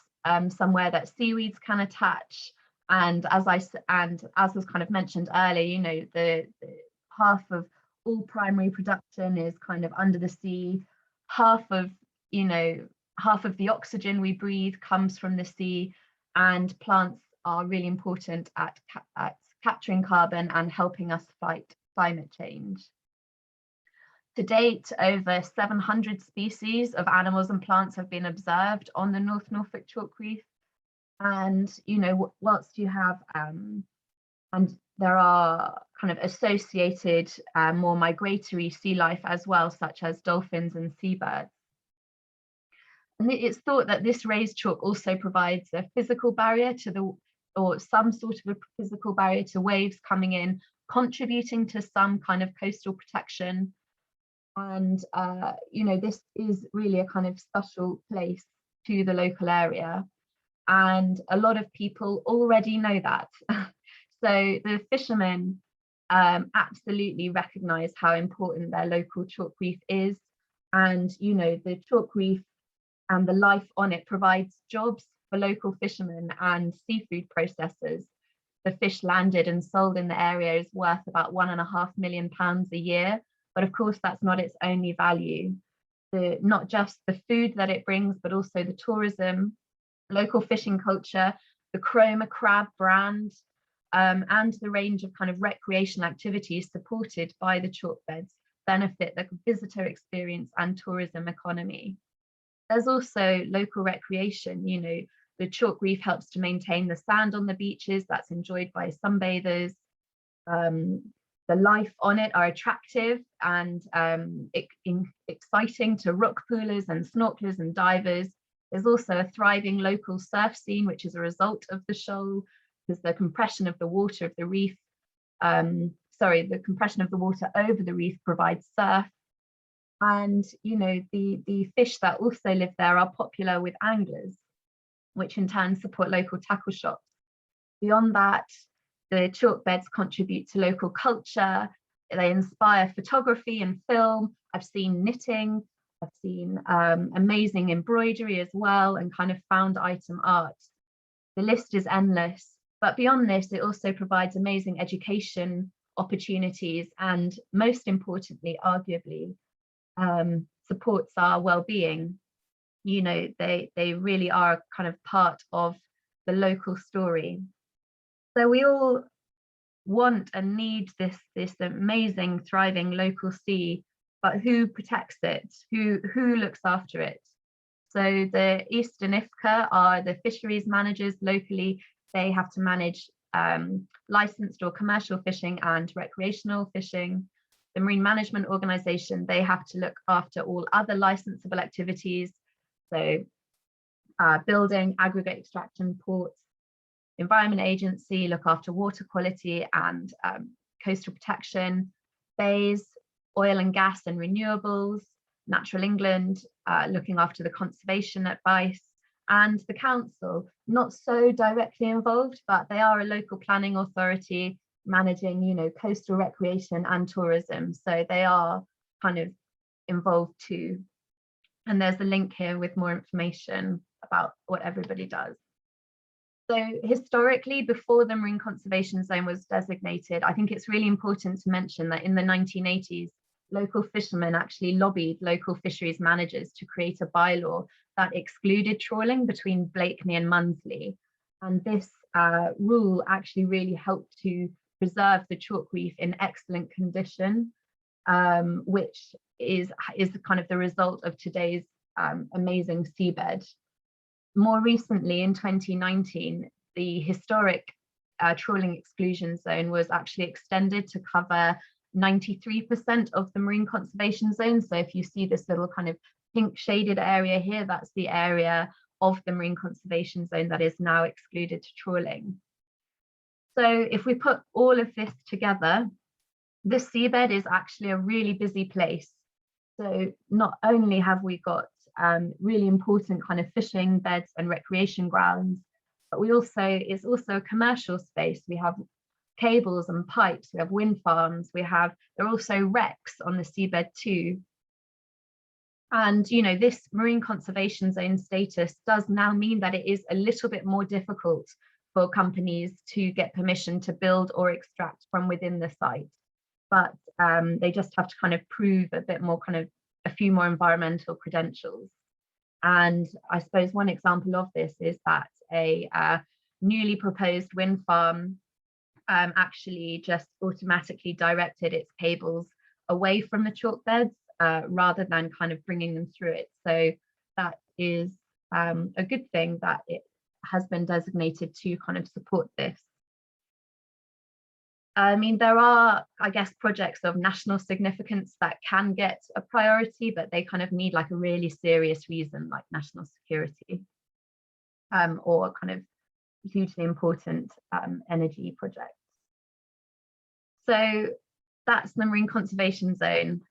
somewhere that seaweeds can attach. And as was kind of mentioned earlier, you know, the half of all primary production is kind of under the sea. Half of the oxygen we breathe comes from the sea, and plants are really important at capturing carbon and helping us fight climate change. To date, over 700 species of animals and plants have been observed on the North Norfolk chalk reef. And, you know, whilst you have, and there are kind of associated more migratory sea life as well, such as dolphins and seabirds. And it's thought that this raised chalk also provides a physical barrier or some sort of a physical barrier to waves coming in, contributing to some kind of coastal protection. And, you know, this is really a kind of special place to the local area. And a lot of people already know that. So the fishermen absolutely recognise how important their local chalk reef is. And, you know, the chalk reef and the life on it provides jobs for local fishermen and seafood processors. The fish landed and sold in the area is worth about £1.5 million a year. But of course, that's not its only value. Not just the food that it brings, but also the tourism, local fishing culture, the chroma crab brand, and the range of kind of recreational activities supported by the chalk beds benefit the visitor experience and tourism economy. There's also local recreation. You know, the chalk reef helps to maintain the sand on the beaches that's enjoyed by sunbathers. The life on it are attractive and exciting to rock poolers and snorkelers and divers. There's also a thriving local surf scene, which is a result of the shoal, because the compression of the water of the reef, the compression of the water over the reef provides surf. And, you know, the fish that also live there are popular with anglers, which in turn support local tackle shops. Beyond that, the chalk beds contribute to local culture. They inspire photography and film. I've seen knitting. I've seen amazing embroidery as well, and kind of found item art. The list is endless. But beyond this, it also provides amazing education opportunities, and most importantly, arguably, supports our well-being. You know, they really are kind of part of the local story. So we all want and need this amazing, thriving local sea, but who protects it? Who looks after it? So the Eastern IFCA are the fisheries managers locally. They have to manage licensed or commercial fishing and recreational fishing. The Marine Management Organisation, they have to look after all other licensable activities. So building, aggregate extraction, ports. Environment Agency look after water quality and coastal protection. Bays, oil and gas and renewables. Natural England looking after the conservation advice. And the council, not so directly involved, but they are a local planning authority managing, you know, coastal recreation and tourism. So they are kind of involved too. And there's a link here with more information about what everybody does. So historically, before the Marine Conservation Zone was designated, I think it's really important to mention that in the 1980s, local fishermen actually lobbied local fisheries managers to create a bylaw that excluded trawling between Blakeney and Munsley. And this rule actually really helped to preserve the chalk reef in excellent condition, which is kind of the result of today's amazing seabed. More recently, in 2019, the historic trawling exclusion zone was actually extended to cover 93% of the Marine Conservation Zone. So if you see this little kind of pink shaded area here, that's the area of the Marine Conservation Zone that is now excluded to trawling. So if we put all of this together, this seabed is actually a really busy place. So not only have we got really important kind of fishing beds and recreation grounds, but it's also a commercial space. We have cables and pipes, we have wind farms, there are also wrecks on the seabed too. And you know, this Marine Conservation Zone status does now mean that it is a little bit more difficult for companies to get permission to build or extract from within the site, but they just have to kind of prove a few more environmental credentials. And I suppose one example of this is that a newly proposed wind farm actually just automatically directed its cables away from the chalk beds rather than kind of bringing them through it. So that is a good thing that it has been designated to kind of support this. I mean, there are, I guess, projects of national significance that can get a priority, but they kind of need like a really serious reason, like national security or kind of hugely important energy projects. So that's the Marine Conservation Zone.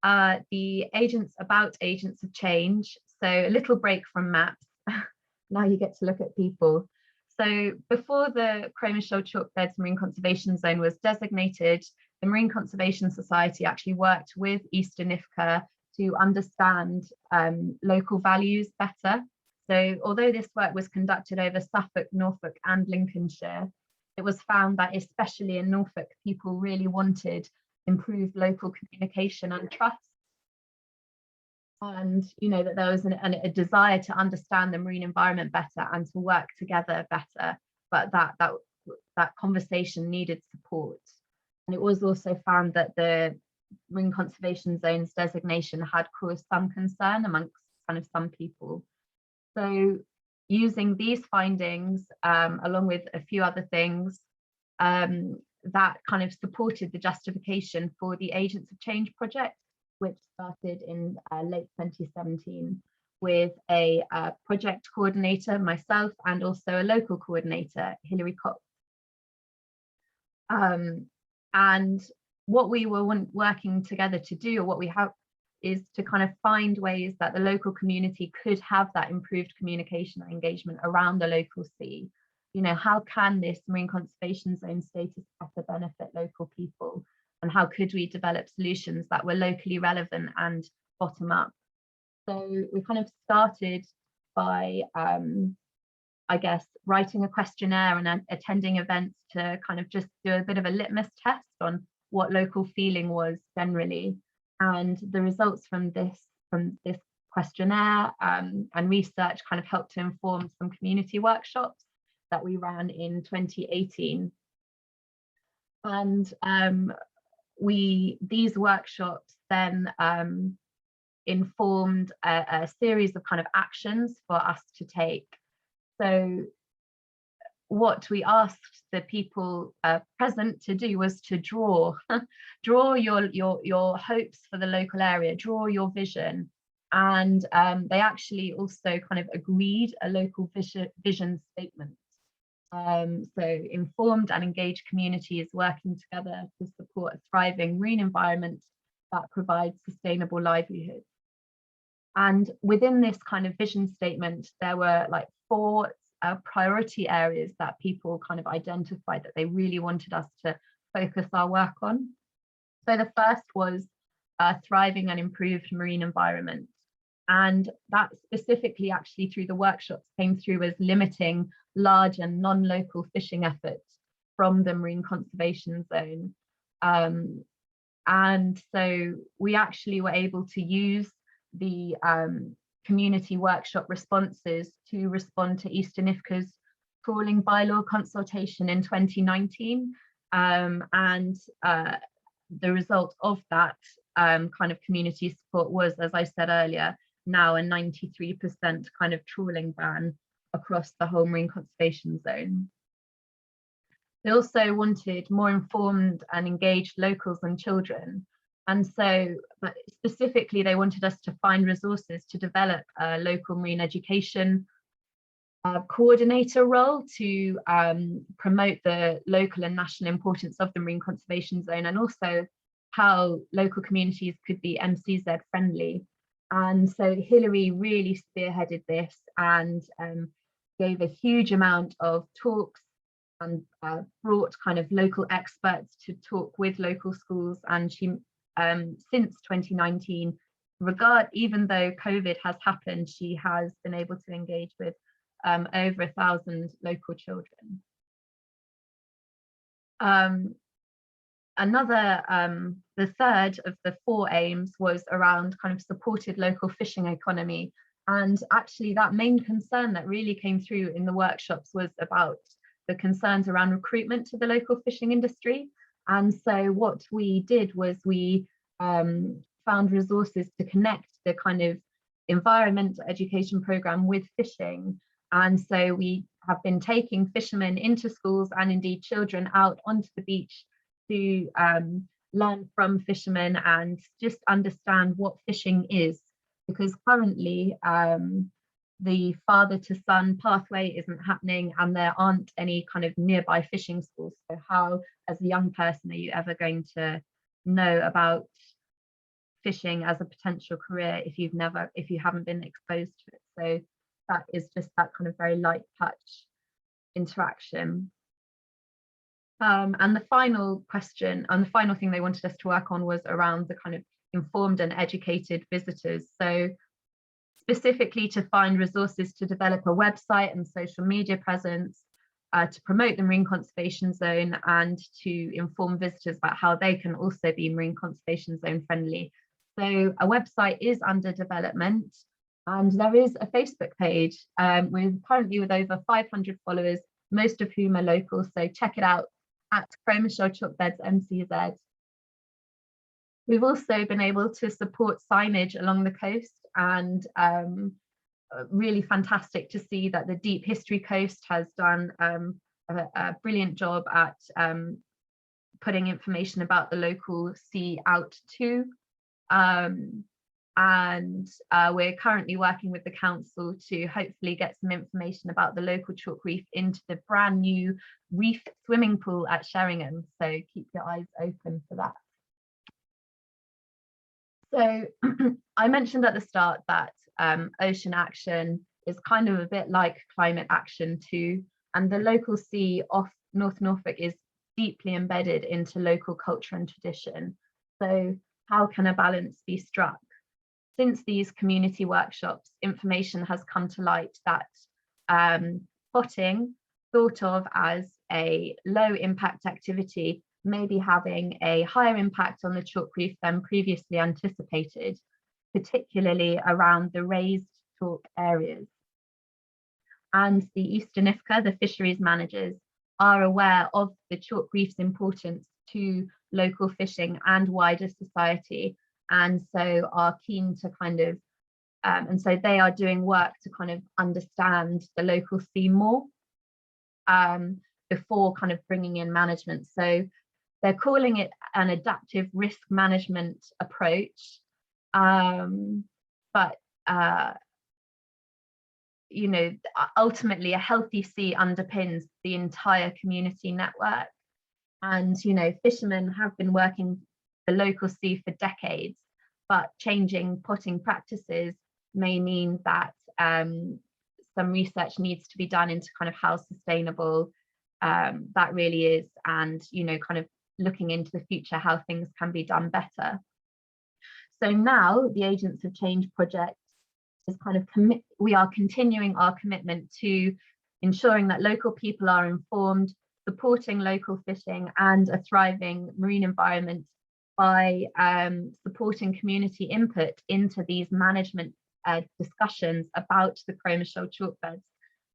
The agents of change. So a little break from maps. Now you get to look at people. So before the Cromer-Shoal Chalk Beds Marine Conservation Zone was designated, the Marine Conservation Society actually worked with Eastern IFCA to understand local values better. So although this work was conducted over Suffolk, Norfolk and Lincolnshire, it was found that especially in Norfolk, people really wanted improved local communication and trust. And you know that there was a desire to understand the marine environment better and to work together better, but that conversation needed support. And it was also found that the Marine Conservation Zone's designation had caused some concern amongst kind of some people. So using these findings, along with a few other things, that kind of supported the justification for the Agents of Change project, which started in late 2017 with a project coordinator, myself, and also a local coordinator, Hilary Cox. And what we were working together to do, or what we have, is to kind of find ways that the local community could have that improved communication and engagement around the local sea. You know, how can this Marine Conservation Zone status better benefit local people? And how could we develop solutions that were locally relevant and bottom up? So we kind of started by, I guess, writing a questionnaire and attending events to kind of just do a bit of a litmus test on what local feeling was generally. And the results from this questionnaire and research kind of helped to inform some community workshops that we ran in 2018. And these workshops then informed a series of kind of actions for us to take. So what we asked the people present to do was to draw your hopes for the local area, draw your vision. And they actually also kind of agreed a local vision statement. So informed and engaged communities working together to support a thriving marine environment that provides sustainable livelihoods. And within this kind of vision statement, there were like 4 priority areas that people kind of identified that they really wanted us to focus our work on. So the first was a thriving and improved marine environment. And that specifically actually through the workshops came through as limiting large and non-local fishing efforts from the marine conservation zone. And so we actually were able to use the community workshop responses to respond to Eastern IFCA's trawling bylaw consultation in 2019. And the result of that kind of community support was, as I said earlier, now a 93% kind of trawling ban across the whole marine conservation zone. They also wanted more informed and engaged locals and children. And so, but specifically, they wanted us to find resources to develop a local marine education coordinator role to promote the local and national importance of the marine conservation zone, and also how local communities could be MCZ friendly. And so Hilary really spearheaded this and gave a huge amount of talks and brought kind of local experts to talk with local schools. And she, since 2019, even though COVID has happened, she has been able to engage with over 1,000 local children. The third of the 4 aims was around kind of supported local fishing economy. And actually that main concern that really came through in the workshops was about the concerns around recruitment to the local fishing industry. And so what we did was we found resources to connect the kind of environmental education program with fishing. And so we have been taking fishermen into schools and indeed children out onto the beach to learn from fishermen and just understand what fishing is, because currently the father to son pathway isn't happening and there aren't any kind of nearby fishing schools. So how, as a young person, are you ever going to know about fishing as a potential career if you haven't been exposed to it? So that is just that kind of very light touch interaction. And the final question and the final thing they wanted us to work on was around the kind of informed and educated visitors. So specifically to find resources to develop a website and social media presence to promote the marine conservation zone and to inform visitors about how they can also be marine conservation zone friendly. So a website is under development and there is a Facebook page currently with over 500 followers, most of whom are local. So check it out at Cromishall Chalkbeds MCZ. We've also been able to support signage along the coast, and really fantastic to see that the Deep History Coast has done a brilliant job at putting information about the local sea out too. And we're currently working with the council to hopefully get some information about the local chalk reef into the brand new reef swimming pool at Sheringham. So keep your eyes open for that. So I mentioned at the start that ocean action is kind of a bit like climate action too. And the local sea off North Norfolk is deeply embedded into local culture and tradition. So how can a balance be struck? Since these community workshops, information has come to light that spotting, thought of as a low impact activity, may be having a higher impact on the chalk reef than previously anticipated, particularly around the raised chalk areas. And the Eastern IFCA, the fisheries managers, are aware of the chalk reef's importance to local fishing and wider society, and so are keen to kind of, and so they are doing work to kind of understand the local sea more before kind of bringing in management. So they're calling it an adaptive risk management approach, but you know, ultimately a healthy sea underpins the entire community network. And, you know, fishermen have been working the local sea for decades, but changing potting practices may mean that some research needs to be done into kind of how sustainable that really is, and, you know, kind of looking into the future how things can be done better. So now the Agents of Change project is kind of we are continuing our commitment to ensuring that local people are informed, supporting local fishing and a thriving marine environment by supporting community input into these management discussions about the Chromashell chalk beds.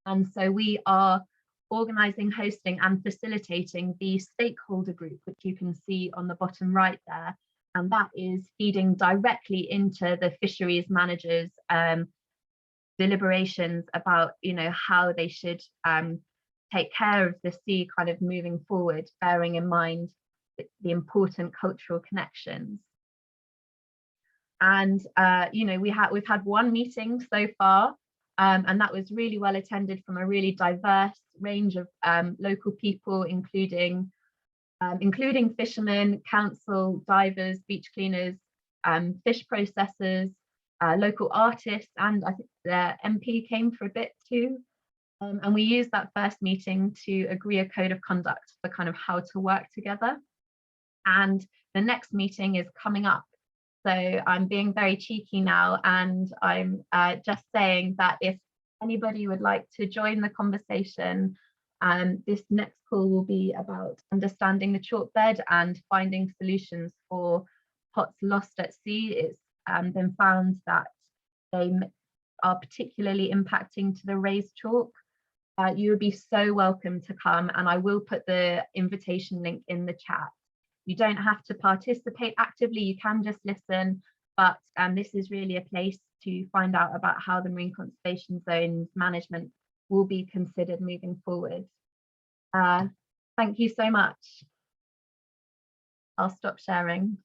And so we are organising, hosting and facilitating the stakeholder group, which you can see on the bottom right there. And that is feeding directly into the fisheries managers' deliberations about, you know, how they should take care of the sea kind of moving forward, bearing in mind the important cultural connections. And you know, we've had one meeting so far, and that was really well attended from a really diverse range of local people, including fishermen, council, divers, beach cleaners, fish processors, local artists, and I think the MP came for a bit too. And we used that first meeting to agree a code of conduct for kind of how to work together. And the next meeting is coming up. So I'm being very cheeky now, and I'm just saying that if anybody would like to join the conversation, this next call will be about understanding the chalk bed and finding solutions for pots lost at sea. It's been found that they are particularly impacting to the raised chalk. You would be so welcome to come, and I will put the invitation link in the chat. You don't have to participate actively, you can just listen, but this is really a place to find out about how the marine conservation zones management will be considered moving forward. Thank you so much. I'll stop sharing.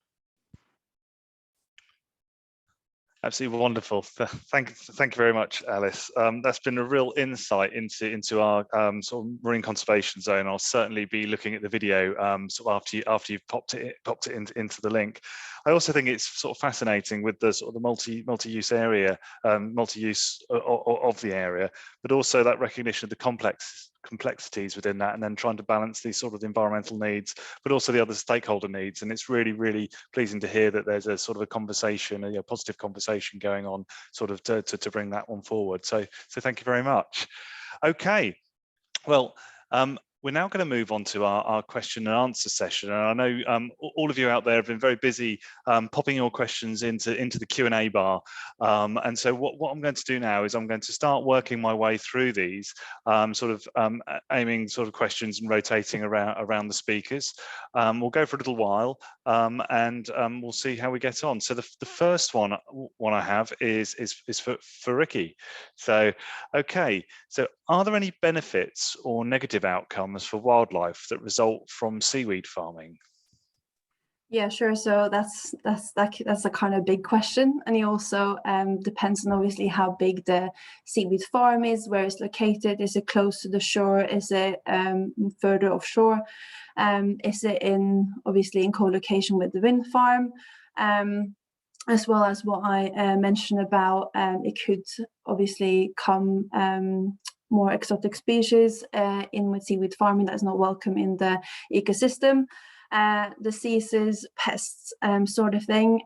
Absolutely wonderful. Thank you very much, Alice. That's been a real insight into our sort of marine conservation zone. I'll certainly be looking at the video sort of after you've popped it into the link. I also think it's sort of fascinating with the sort of the multi-use area, multi-use of the area, but also that recognition of the complexities within that, and then trying to balance these sort of environmental needs, but also the other stakeholder needs. And it's really, really pleasing to hear that there's a sort of a conversation, a positive conversation going on, sort of to bring that one forward. So thank you very much. Okay, well, we're now going to move on to our question and answer session. And I know all of you out there have been very busy popping your questions into the Q&A bar. And so what I'm going to do now is I'm going to start working my way through these, sort of aiming sort of questions and rotating around the speakers. We'll go for a little while and we'll see how we get on. So the first one I have is for Rikke. So, okay, so are there any benefits or negative outcomes for wildlife that result from seaweed farming? Yeah, sure. So that's a kind of big question, and it also depends on obviously how big the seaweed farm is, where it's located. Is it close to the shore? Is it further offshore? Is it obviously in co-location with the wind farm? As well as what I mentioned about it could obviously come more exotic species in with seaweed farming that is not welcome in the ecosystem. Diseases, pests, sort of thing.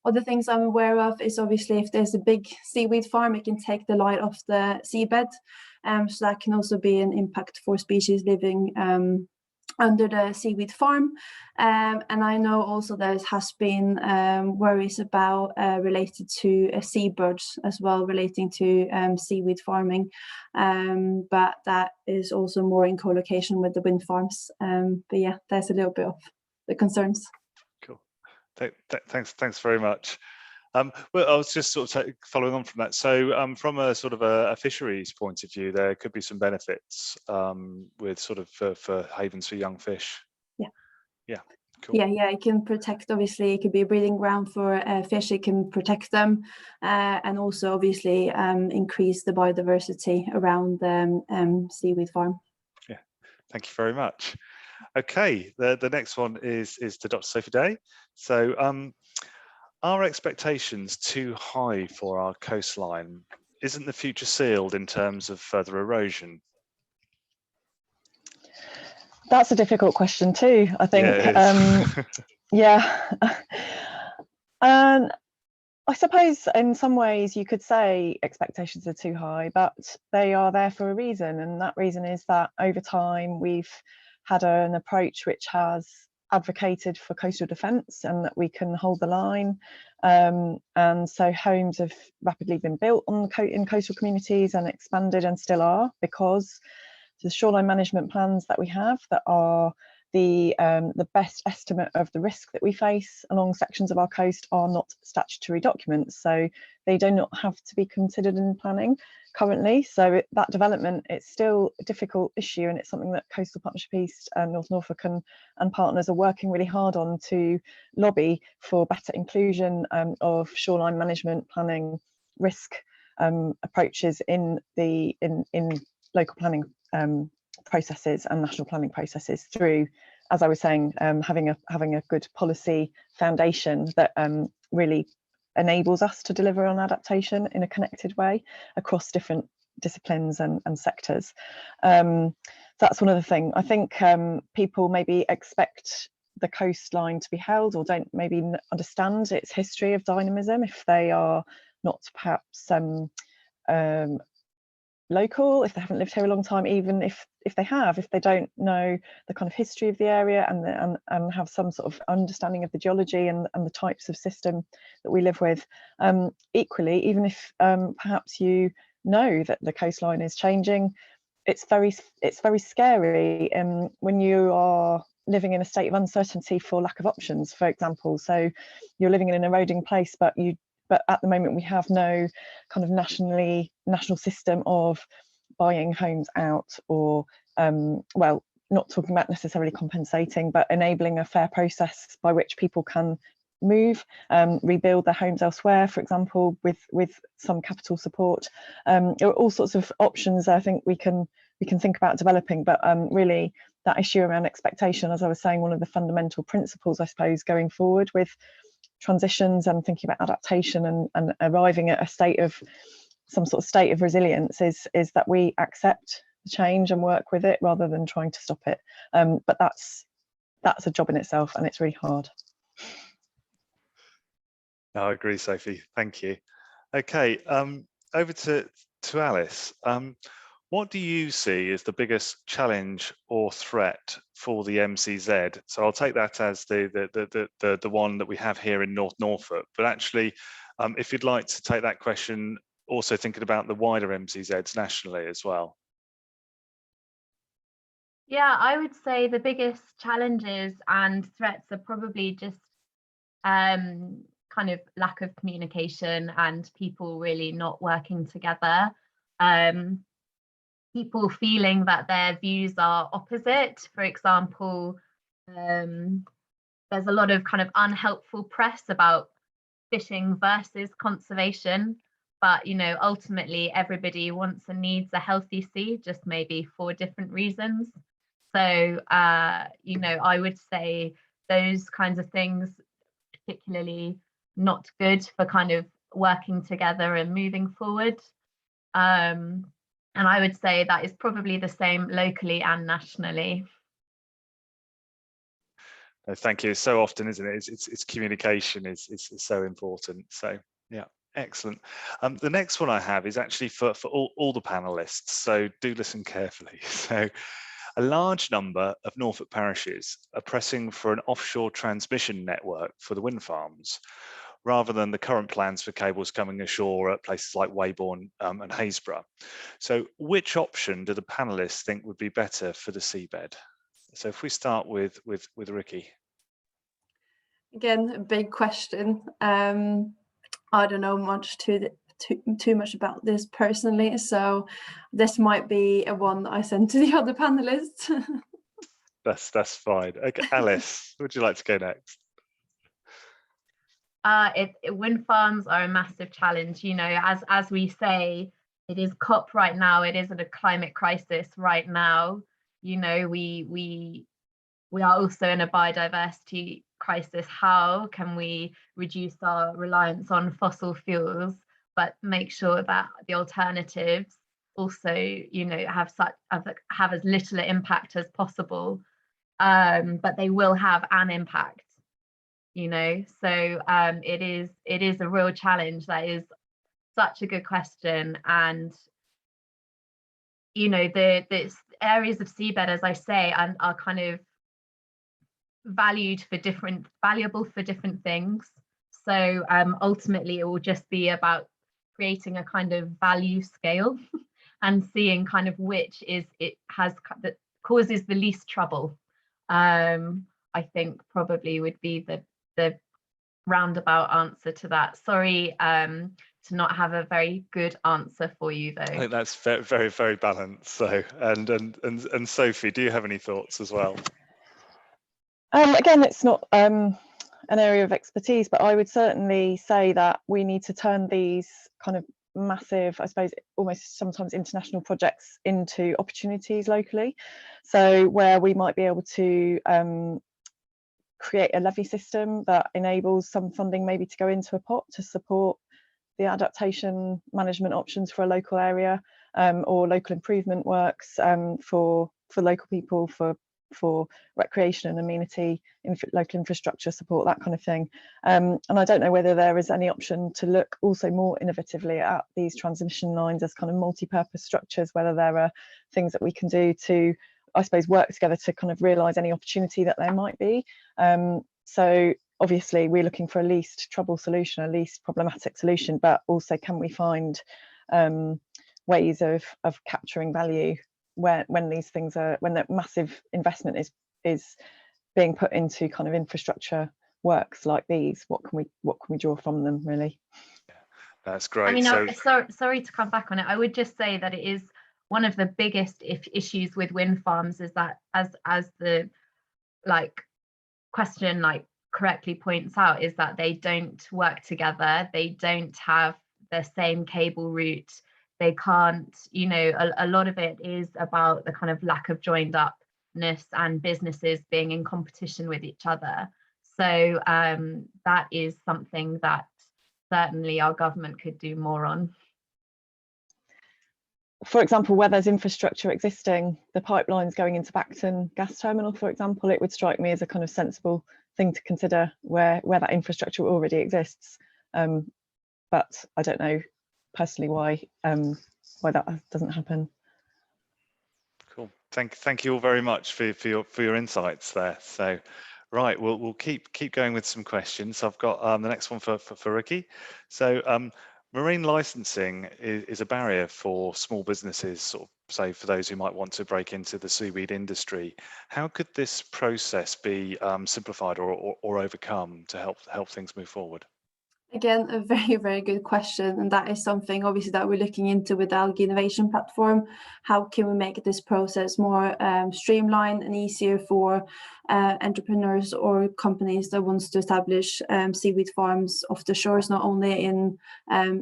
Other things I'm aware of is obviously if there's a big seaweed farm, it can take the light off the seabed. So that can also be an impact for species living under the seaweed farm, and I know also there has been worries about related to seabirds as well, relating to seaweed farming, but that is also more in co-location with the wind farms. But yeah, there's a little bit of the concerns. Cool. Thanks very much. Well, I was just sort of following on from that. So from a sort of a fisheries point of view, there could be some benefits with sort of for havens for young fish. Yeah. Yeah. Cool. Yeah, it can protect, obviously, it could be a breeding ground for fish, it can protect them, and also obviously increase the biodiversity around the seaweed farm. Yeah, thank you very much. Okay, the next one is to Dr. Sophie Day. So are expectations too high for our coastline? Isn't the future sealed in terms of further erosion? That's a difficult question too, I think. Yeah. And I suppose in some ways you could say expectations are too high, but they are there for a reason. And that reason is that over time we've had an approach which has advocated for coastal defence and that we can hold the line. And so homes have rapidly been built in coastal communities and expanded and still are, because the shoreline management plans that we have that are the best estimate of the risk that we face along sections of our coast are not statutory documents, so they do not have to be considered in planning currently. So that development, it's still a difficult issue, and it's something that Coastal Partnership East and North Norfolk and partners are working really hard on to lobby for better inclusion of shoreline management planning risk approaches in local planning processes and national planning processes through, as I was saying, having a good policy foundation that really enables us to deliver on adaptation in a connected way across different disciplines and sectors. That's one of the things. I think people maybe expect the coastline to be held, or don't maybe understand its history of dynamism if they are not perhaps local, if they haven't lived here a long time, even if they don't know the kind of history of the area and have some sort of understanding of the geology and the types of system that we live with. Equally, even if perhaps you know that the coastline is changing, it's very scary when you are living in a state of uncertainty for lack of options, for example. So you're living in an eroding place, but at the moment we have no kind of national system of buying homes out, or well, not talking about necessarily compensating, but enabling a fair process by which people can move, rebuild their homes elsewhere, for example, with some capital support. There are all sorts of options I think we can think about developing, but really that issue around expectation, as I was saying, one of the fundamental principles, I suppose, going forward with transitions and thinking about adaptation and arriving at a state of some sort of state of resilience is that we accept the change and work with it rather than trying to stop it. But that's a job in itself, and it's really hard. No, I agree, Sophie. Thank you. Okay, over to Alice. What do you see as the biggest challenge or threat for the MCZ? So I'll take that as the one that we have here in North Norfolk. But actually, if you'd like to take that question, also thinking about the wider MCZs nationally as well. Yeah, I would say the biggest challenges and threats are probably just kind of lack of communication and people really not working together. People feeling that their views are opposite. For example, there's a lot of kind of unhelpful press about fishing versus conservation, but ultimately everybody wants and needs a healthy sea, just maybe for different reasons. So I would say those kinds of things particularly not good for kind of working together and moving forward. And I would say that is probably the same locally and nationally. Thank you. So often, isn't it? It's communication is so important. So yeah, excellent. The next one I have is actually for all the panelists. So do listen carefully. So A large number of Norfolk parishes are pressing for an offshore transmission network for the wind farms, rather than the current plans for cables coming ashore at places like Weybourne and Haysborough. So which option do the panelists think would be better for the seabed? So if we start with Rikke. Again, a big question. I don't know much too much about this personally, so this might be a one I send to the other panelists. That's fine. Okay, Alice, would you like to go next? Wind farms are a massive challenge. You know, as we say, it is COP right now. It isn't a climate crisis right now. You know, we are also in a biodiversity crisis. How can we reduce our reliance on fossil fuels, but make sure that the alternatives also, you know, have as little impact as possible, but they will have an impact. You know, so it is a real challenge. That is such a good question. And you know, the areas of seabed, as I say, are kind of valuable for different things. So ultimately it will just be about creating a kind of value scale and seeing kind of which that causes the least trouble. I think probably would be the roundabout answer to that. Sorry to not have a very good answer for you, though. I think that's very, very balanced. So, and Sophie, do you have any thoughts as well? Again, it's not an area of expertise, but I would certainly say that we need to turn these kind of massive, I suppose, almost sometimes international projects into opportunities locally. So where we might be able to create a levy system that enables some funding maybe to go into a pot to support the adaptation management options for a local area, or local improvement works for local people, for recreation and amenity, local infrastructure support, that kind of thing. And I don't know whether there is any option to look also more innovatively at these transmission lines as kind of multi-purpose structures, whether there are things that we can do to, I suppose, work together to kind of realise any opportunity that there might be. So obviously we're looking for a least trouble solution, a least problematic solution, but also can we find ways of capturing value when these things are, when that massive investment is being put into kind of infrastructure works like these. What can we draw from them, really? That's great. I mean, sorry to come back on it. I would just say that it is one of the biggest issues with wind farms is that, as the question correctly points out, is that they don't work together. They don't have the same cable route. They can't, you know, a lot of it is about the kind of lack of joined upness and businesses being in competition with each other. So that is something that certainly our government could do more on. For example, where there's infrastructure existing, the pipelines going into Bacton gas terminal, for example, it would strike me as a kind of sensible thing to consider where that infrastructure already exists. But I don't know personally why that doesn't happen. Cool. Thank you all very much for your insights there. So, right, we'll keep going with some questions. I've got the next one for Rikke. So, marine licensing is a barrier for small businesses, sort of, say, for those who might want to break into the seaweed industry. How could this process be simplified or overcome to help things move forward? Again, a very, very good question. And that is something obviously that we're looking into with the Algae Innovation Platform. How can we make this process more streamlined and easier for entrepreneurs or companies that wants to establish seaweed farms off the shores, not only in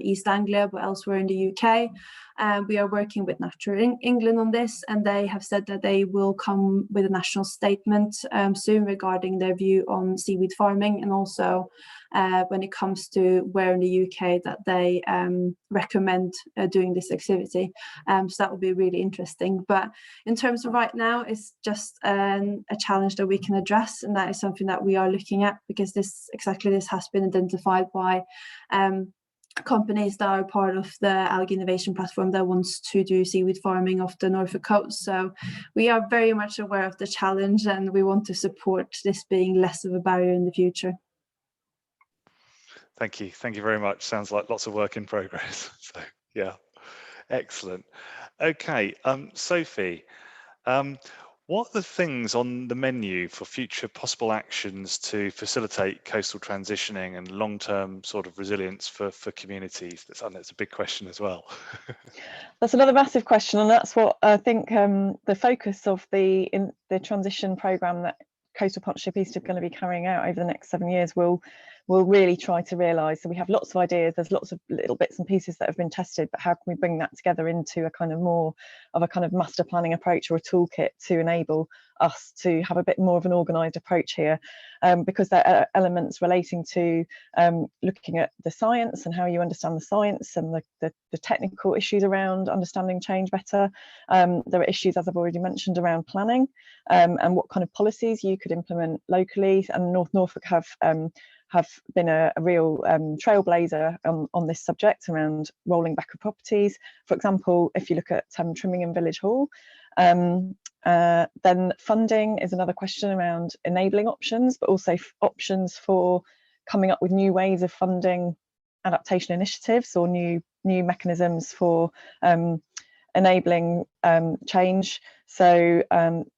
East Anglia, but elsewhere in the UK. We are working with Natural England on this, and they have said that they will come with a national statement soon regarding their view on seaweed farming, and also when it comes to where in the UK that they recommend doing this activity. So that will be really interesting. But in terms of right now, it's just a challenge that we can address, and that is something that we are looking at, because this has been identified by companies that are part of the Algae Innovation Platform that wants to do seaweed farming off the Norfolk coast. So we are very much aware of the challenge, and we want to support this being less of a barrier in the future. Thank you very much. Sounds like lots of work in progress. So yeah, excellent. Okay, Sophie, what are the things on the menu for future possible actions to facilitate coastal transitioning and long-term sort of resilience for communities? That's a big question as well. That's another massive question, and that's what I think the focus of the transition programme that Coastal Partnership East are going to be carrying out over the next 7 years will really try to realise. So we have lots of ideas, there's lots of little bits and pieces that have been tested, but how can we bring that together into a kind of more of a kind of master planning approach or a toolkit to enable us to have a bit more of an organised approach here, because there are elements relating to looking at the science and how you understand the science and the technical issues around understanding change better. There are issues, as I've already mentioned, around planning and what kind of policies you could implement locally, and North Norfolk have been a real trailblazer on this subject around rolling back of properties. For example, if you look at trimming in Village Hall, then funding is another question around enabling options, but also options for coming up with new ways of funding adaptation initiatives or new mechanisms for enabling change. So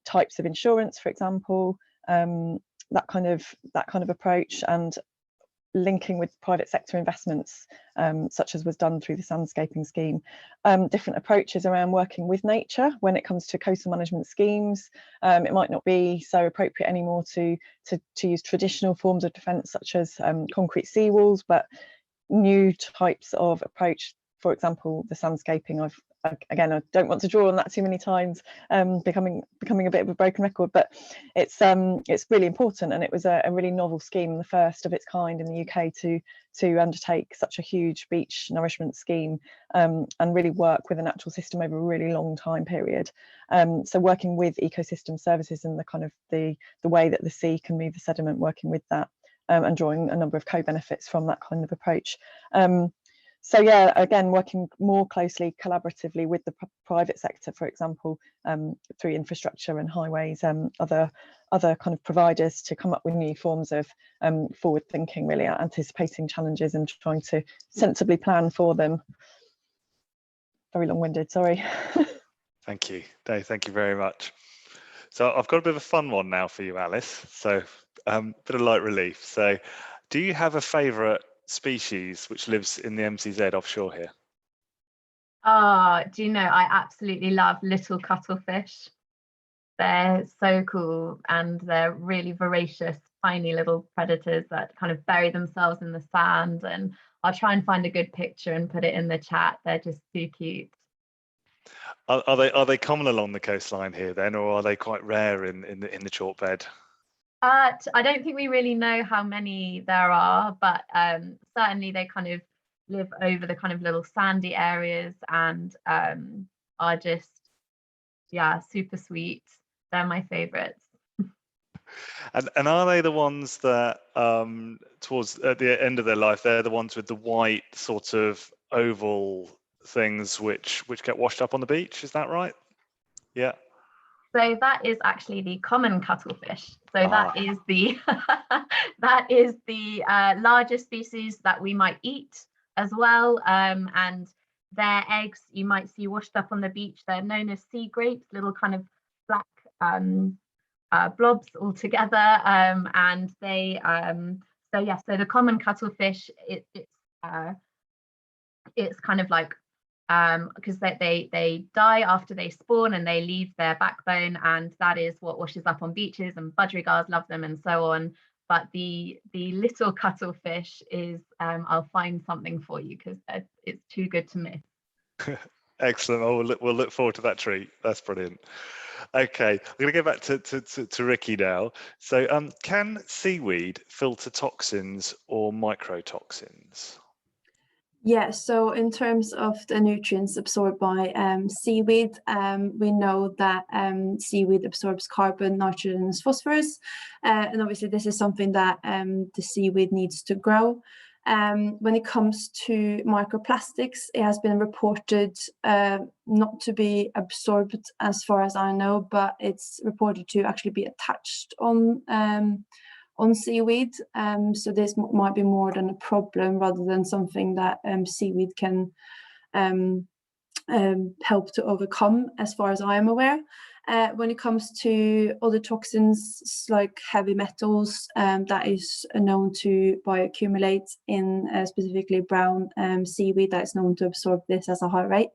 types of insurance, for example, that kind of approach, and linking with private sector investments, such as was done through the sandscaping scheme. Different approaches around working with nature when it comes to coastal management schemes. It might not be so appropriate anymore to use traditional forms of defence such as concrete seawalls, but new types of approach. For example, the sandscaping, again, I don't want to draw on that too many times, becoming a bit of a broken record, but it's really important, and it was a really novel scheme, the first of its kind in the UK to undertake such a huge beach nourishment scheme, and really work with a natural system over a really long time period. So working with ecosystem services and the kind of the way that the sea can move the sediment, working with that, and drawing a number of co-benefits from that kind of approach. So yeah, again, working more closely collaboratively with the private sector, for example, through infrastructure and highways, other kind of providers, to come up with new forms of forward thinking, really anticipating challenges and trying to sensibly plan for them. Very long-winded, sorry. Thank you, Dave. Thank you very much. So I've got a bit of a fun one now for you, Alice. So bit of light relief. So do you have a favourite species which lives in the MCZ offshore here? Do you know, I absolutely love little cuttlefish. They're so cool, and they're really voracious, tiny little predators that kind of bury themselves in the sand. And I'll try and find a good picture and put it in the chat. They're just too cute. Are they common along the coastline here then, or are they quite rare in the chalk bed? I don't think we really know how many there are, but certainly they kind of live over the kind of little sandy areas, and are just, yeah, super sweet. They're my favorites. And are they the ones that towards at the end of their life, they're the ones with the white sort of oval things which get washed up on the beach? Is that right? Yeah. So that is actually the common cuttlefish. So that is the that is the largest species that we might eat as well. And their eggs you might see washed up on the beach. They're known as sea grapes, little kind of black blobs all together. And they so the common cuttlefish, it's kind of like, because they die after they spawn and they leave their backbone, and that is what washes up on beaches, and budgerigars love them and so on. But the little cuttlefish is, I'll find something for you because it's too good to miss. Excellent. Oh, we'll look forward to that treat. That's brilliant. Okay, I'm going to go back to Rikke now. So can seaweed filter toxins or mycotoxins? Yeah, so in terms of the nutrients absorbed by seaweed, we know that seaweed absorbs carbon, nitrogen, and phosphorus. And obviously this is something that the seaweed needs to grow. When it comes to microplastics, it has been reported not to be absorbed as far as I know, but it's reported to actually be attached on seaweed. So this might be more than a problem rather than something that seaweed can help to overcome, as far as I am aware. When it comes to other toxins like heavy metals, that is known to bioaccumulate in specifically brown seaweed that is known to absorb this at a high rate,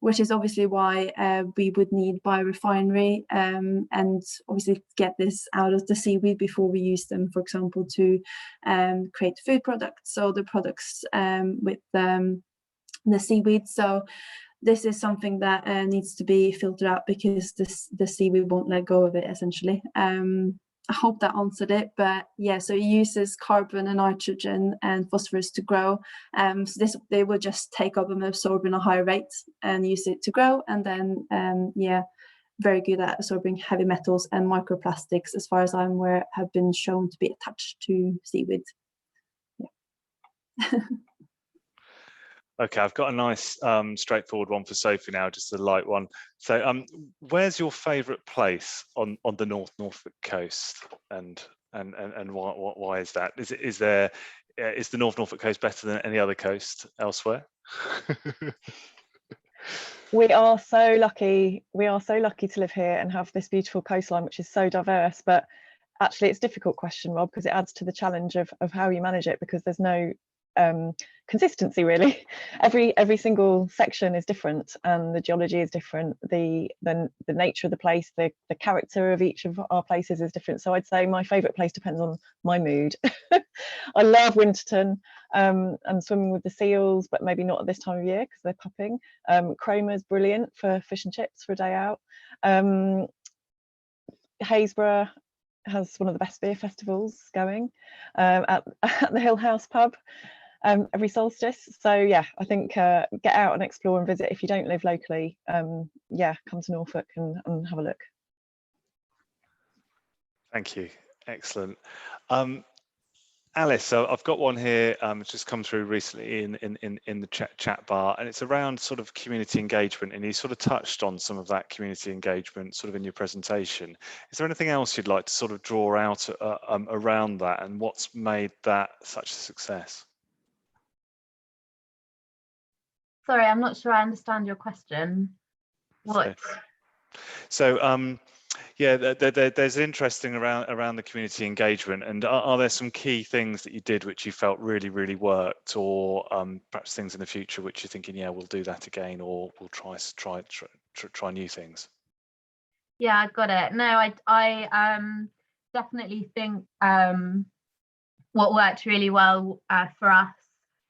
which is obviously why we would need biorefinery and obviously get this out of the seaweed before we use them, for example, to create food products. So the products with the seaweed. So this is something that needs to be filtered out because the seaweed won't let go of it, essentially. I hope that answered it, but yeah, so it uses carbon and nitrogen and phosphorus to grow. So they will just take up and absorb in a high rate and use it to grow. And then, yeah, very good at absorbing heavy metals, and microplastics, as far as I'm aware, have been shown to be attached to seaweed. Yeah. Okay, I've got a nice straightforward one for Sophie now, just a light one. So where's your favourite place on the Norfolk coast, and why is that? Is the North Norfolk coast better than any other coast elsewhere? We are so lucky. We are so lucky to live here and have this beautiful coastline, which is so diverse. But actually, it's a difficult question, Rob, because it adds to the challenge of how you manage it, because there's no consistency really. Every single section is different, and the geology is different. The nature of the place, the character of each of our places is different. So I'd say my favourite place depends on my mood. I love Winterton and swimming with the seals, but maybe not at this time of year because they're pupping. Cromer's brilliant for fish and chips for a day out. Haysborough has one of the best beer festivals going at the Hill House pub every solstice. So yeah, I think get out and explore and visit if you don't live locally. Yeah, come to Norfolk and have a look. Thank you. Excellent. Alice, so I've got one here. It's just come through recently in the chat bar, and it's around sort of community engagement, and you sort of touched on some of that community engagement sort of in your presentation. Is there anything else you'd like to sort of draw out around that, and what's made that such a success? Sorry, I'm not sure I understand your question. What? So yeah, there's interesting around the community engagement, and are there some key things that you did which you felt really worked, or perhaps things in the future which you're thinking, yeah, we'll do that again, or we'll try new things? Yeah, I got it. No, I definitely think what worked really well for us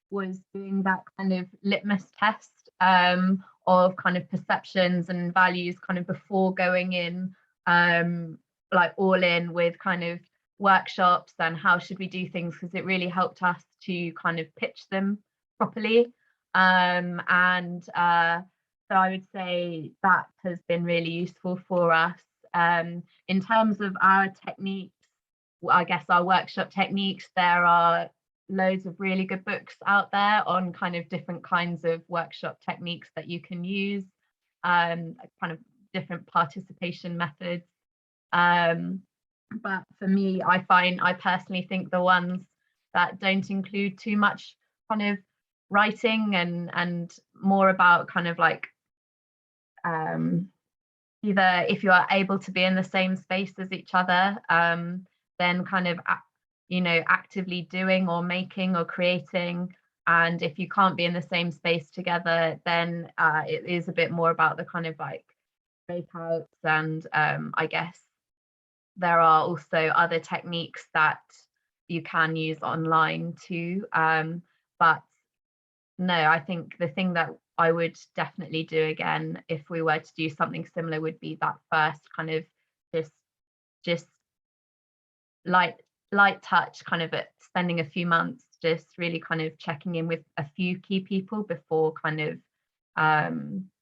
was doing that kind of litmus test of kind of perceptions and values kind of before going in, like all in with kind of workshops and how should we do things, because it really helped us to kind of pitch them properly. So I would say that has been really useful for us. In terms of our techniques, I guess our workshop techniques, there are loads of really good books out there on kind of different kinds of workshop techniques that you can use, kind of different participation methods. But for me, I personally think the ones that don't include too much kind of writing and more about kind of like either if you are able to be in the same space as each other, then kind of actively doing or making or creating, and if you can't be in the same space together, then it is a bit more about the kind of like breakouts, and I guess there are also other techniques that you can use online too, but no, I think the thing that I would definitely do again if we were to do something similar would be that first kind of just light touch, kind of spending a few months just really kind of checking in with a few key people before kind of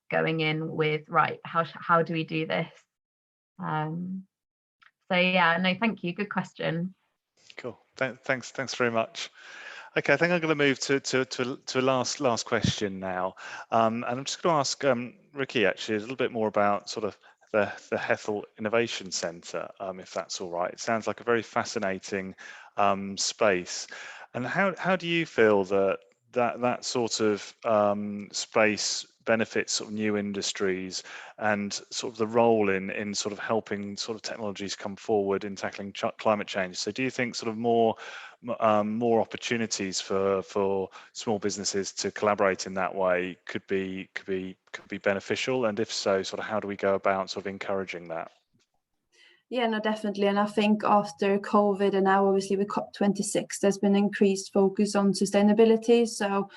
going in with, right, how do we do this? So yeah, no, thank you, good question. Cool, Thanks very much. Okay, I think I'm going to move to a last question now, and I'm just going to ask Rikke actually a little bit more about sort of the Hethel Innovation Centre, if that's all right. It sounds like a very fascinating space, and how do you feel that sort of space benefits sort of new industries and sort of the role in sort of helping sort of technologies come forward in tackling climate change? So do you think sort of more opportunities for small businesses to collaborate in that way could be beneficial, and if so, sort of how do we go about sort of encouraging that? Yeah, no, definitely. And I think after COVID and now obviously with COP26, there's been increased focus on sustainability. So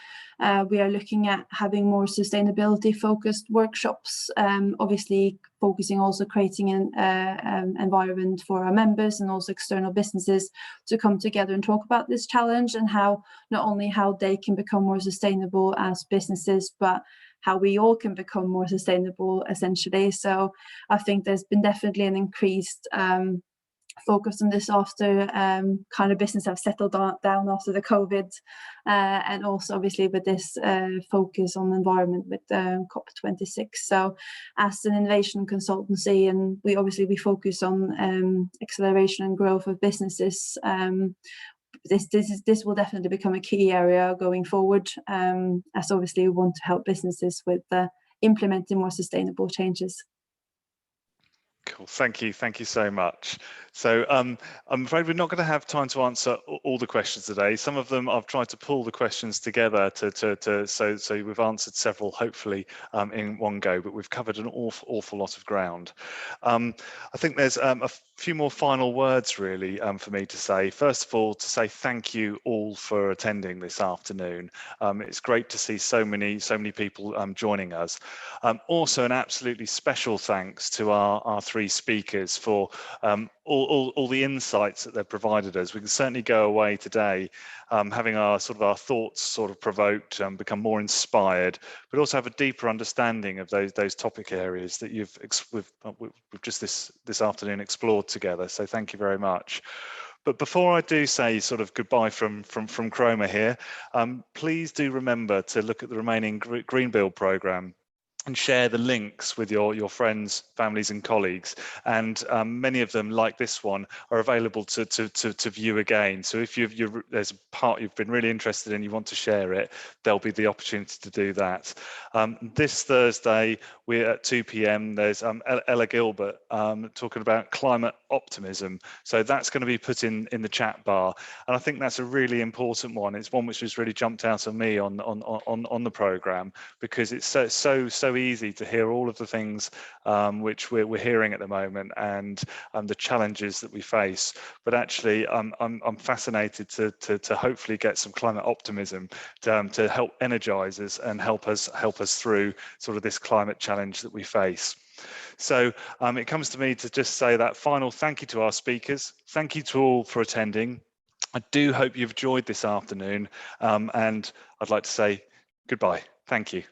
we are looking at having more sustainability focused workshops, obviously focusing also creating an environment for our members and also external businesses to come together and talk about this challenge and how not only how they can become more sustainable as businesses, but how we all can become more sustainable essentially. So I think there's been definitely an increased focus on this after kind of business have settled down after the COVID, and also obviously with this focus on the environment with COP26. So as an innovation consultancy, and we focus on acceleration and growth of businesses, this will definitely become a key area going forward, as obviously we want to help businesses with implementing more sustainable changes. Cool, thank you so much. So I'm afraid we're not going to have time to answer all the questions today. Some of them I've tried to pull the questions together so we've answered several hopefully in one go, but we've covered an awful lot of ground. I think there's a few more final words really for me to say. First of all, to say thank you all for attending this afternoon. It's great to see so many people joining us. Also an absolutely special thanks to our three speakers for all the insights that they've provided us. We can certainly go away today having our thoughts sort of provoked, become more inspired, but also have a deeper understanding of those topic areas that we've just this afternoon explored together. So thank you very much. But before I do say sort of goodbye from Chroma here, please do remember to look at the remaining Greenbuild programme and share the links with your friends, families and colleagues. And many of them, like this one, are available to view again. So if there's a part you've been really interested in, you want to share it, there'll be the opportunity to do that. This Thursday, we're at 2 p.m. There's Ella Gilbert talking about climate optimism. So that's going to be put in the chat bar. And I think that's a really important one. It's one which has really jumped out at me on the programme, because it's so easy to hear all of the things which we're hearing at the moment, and the challenges that we face. But actually, I'm fascinated to hopefully get some climate optimism to help energize us and help us through sort of this climate challenge that we face. So it comes to me to just say that final thank you to our speakers. Thank you to all for attending. I do hope you've enjoyed this afternoon, and I'd like to say goodbye. Thank you.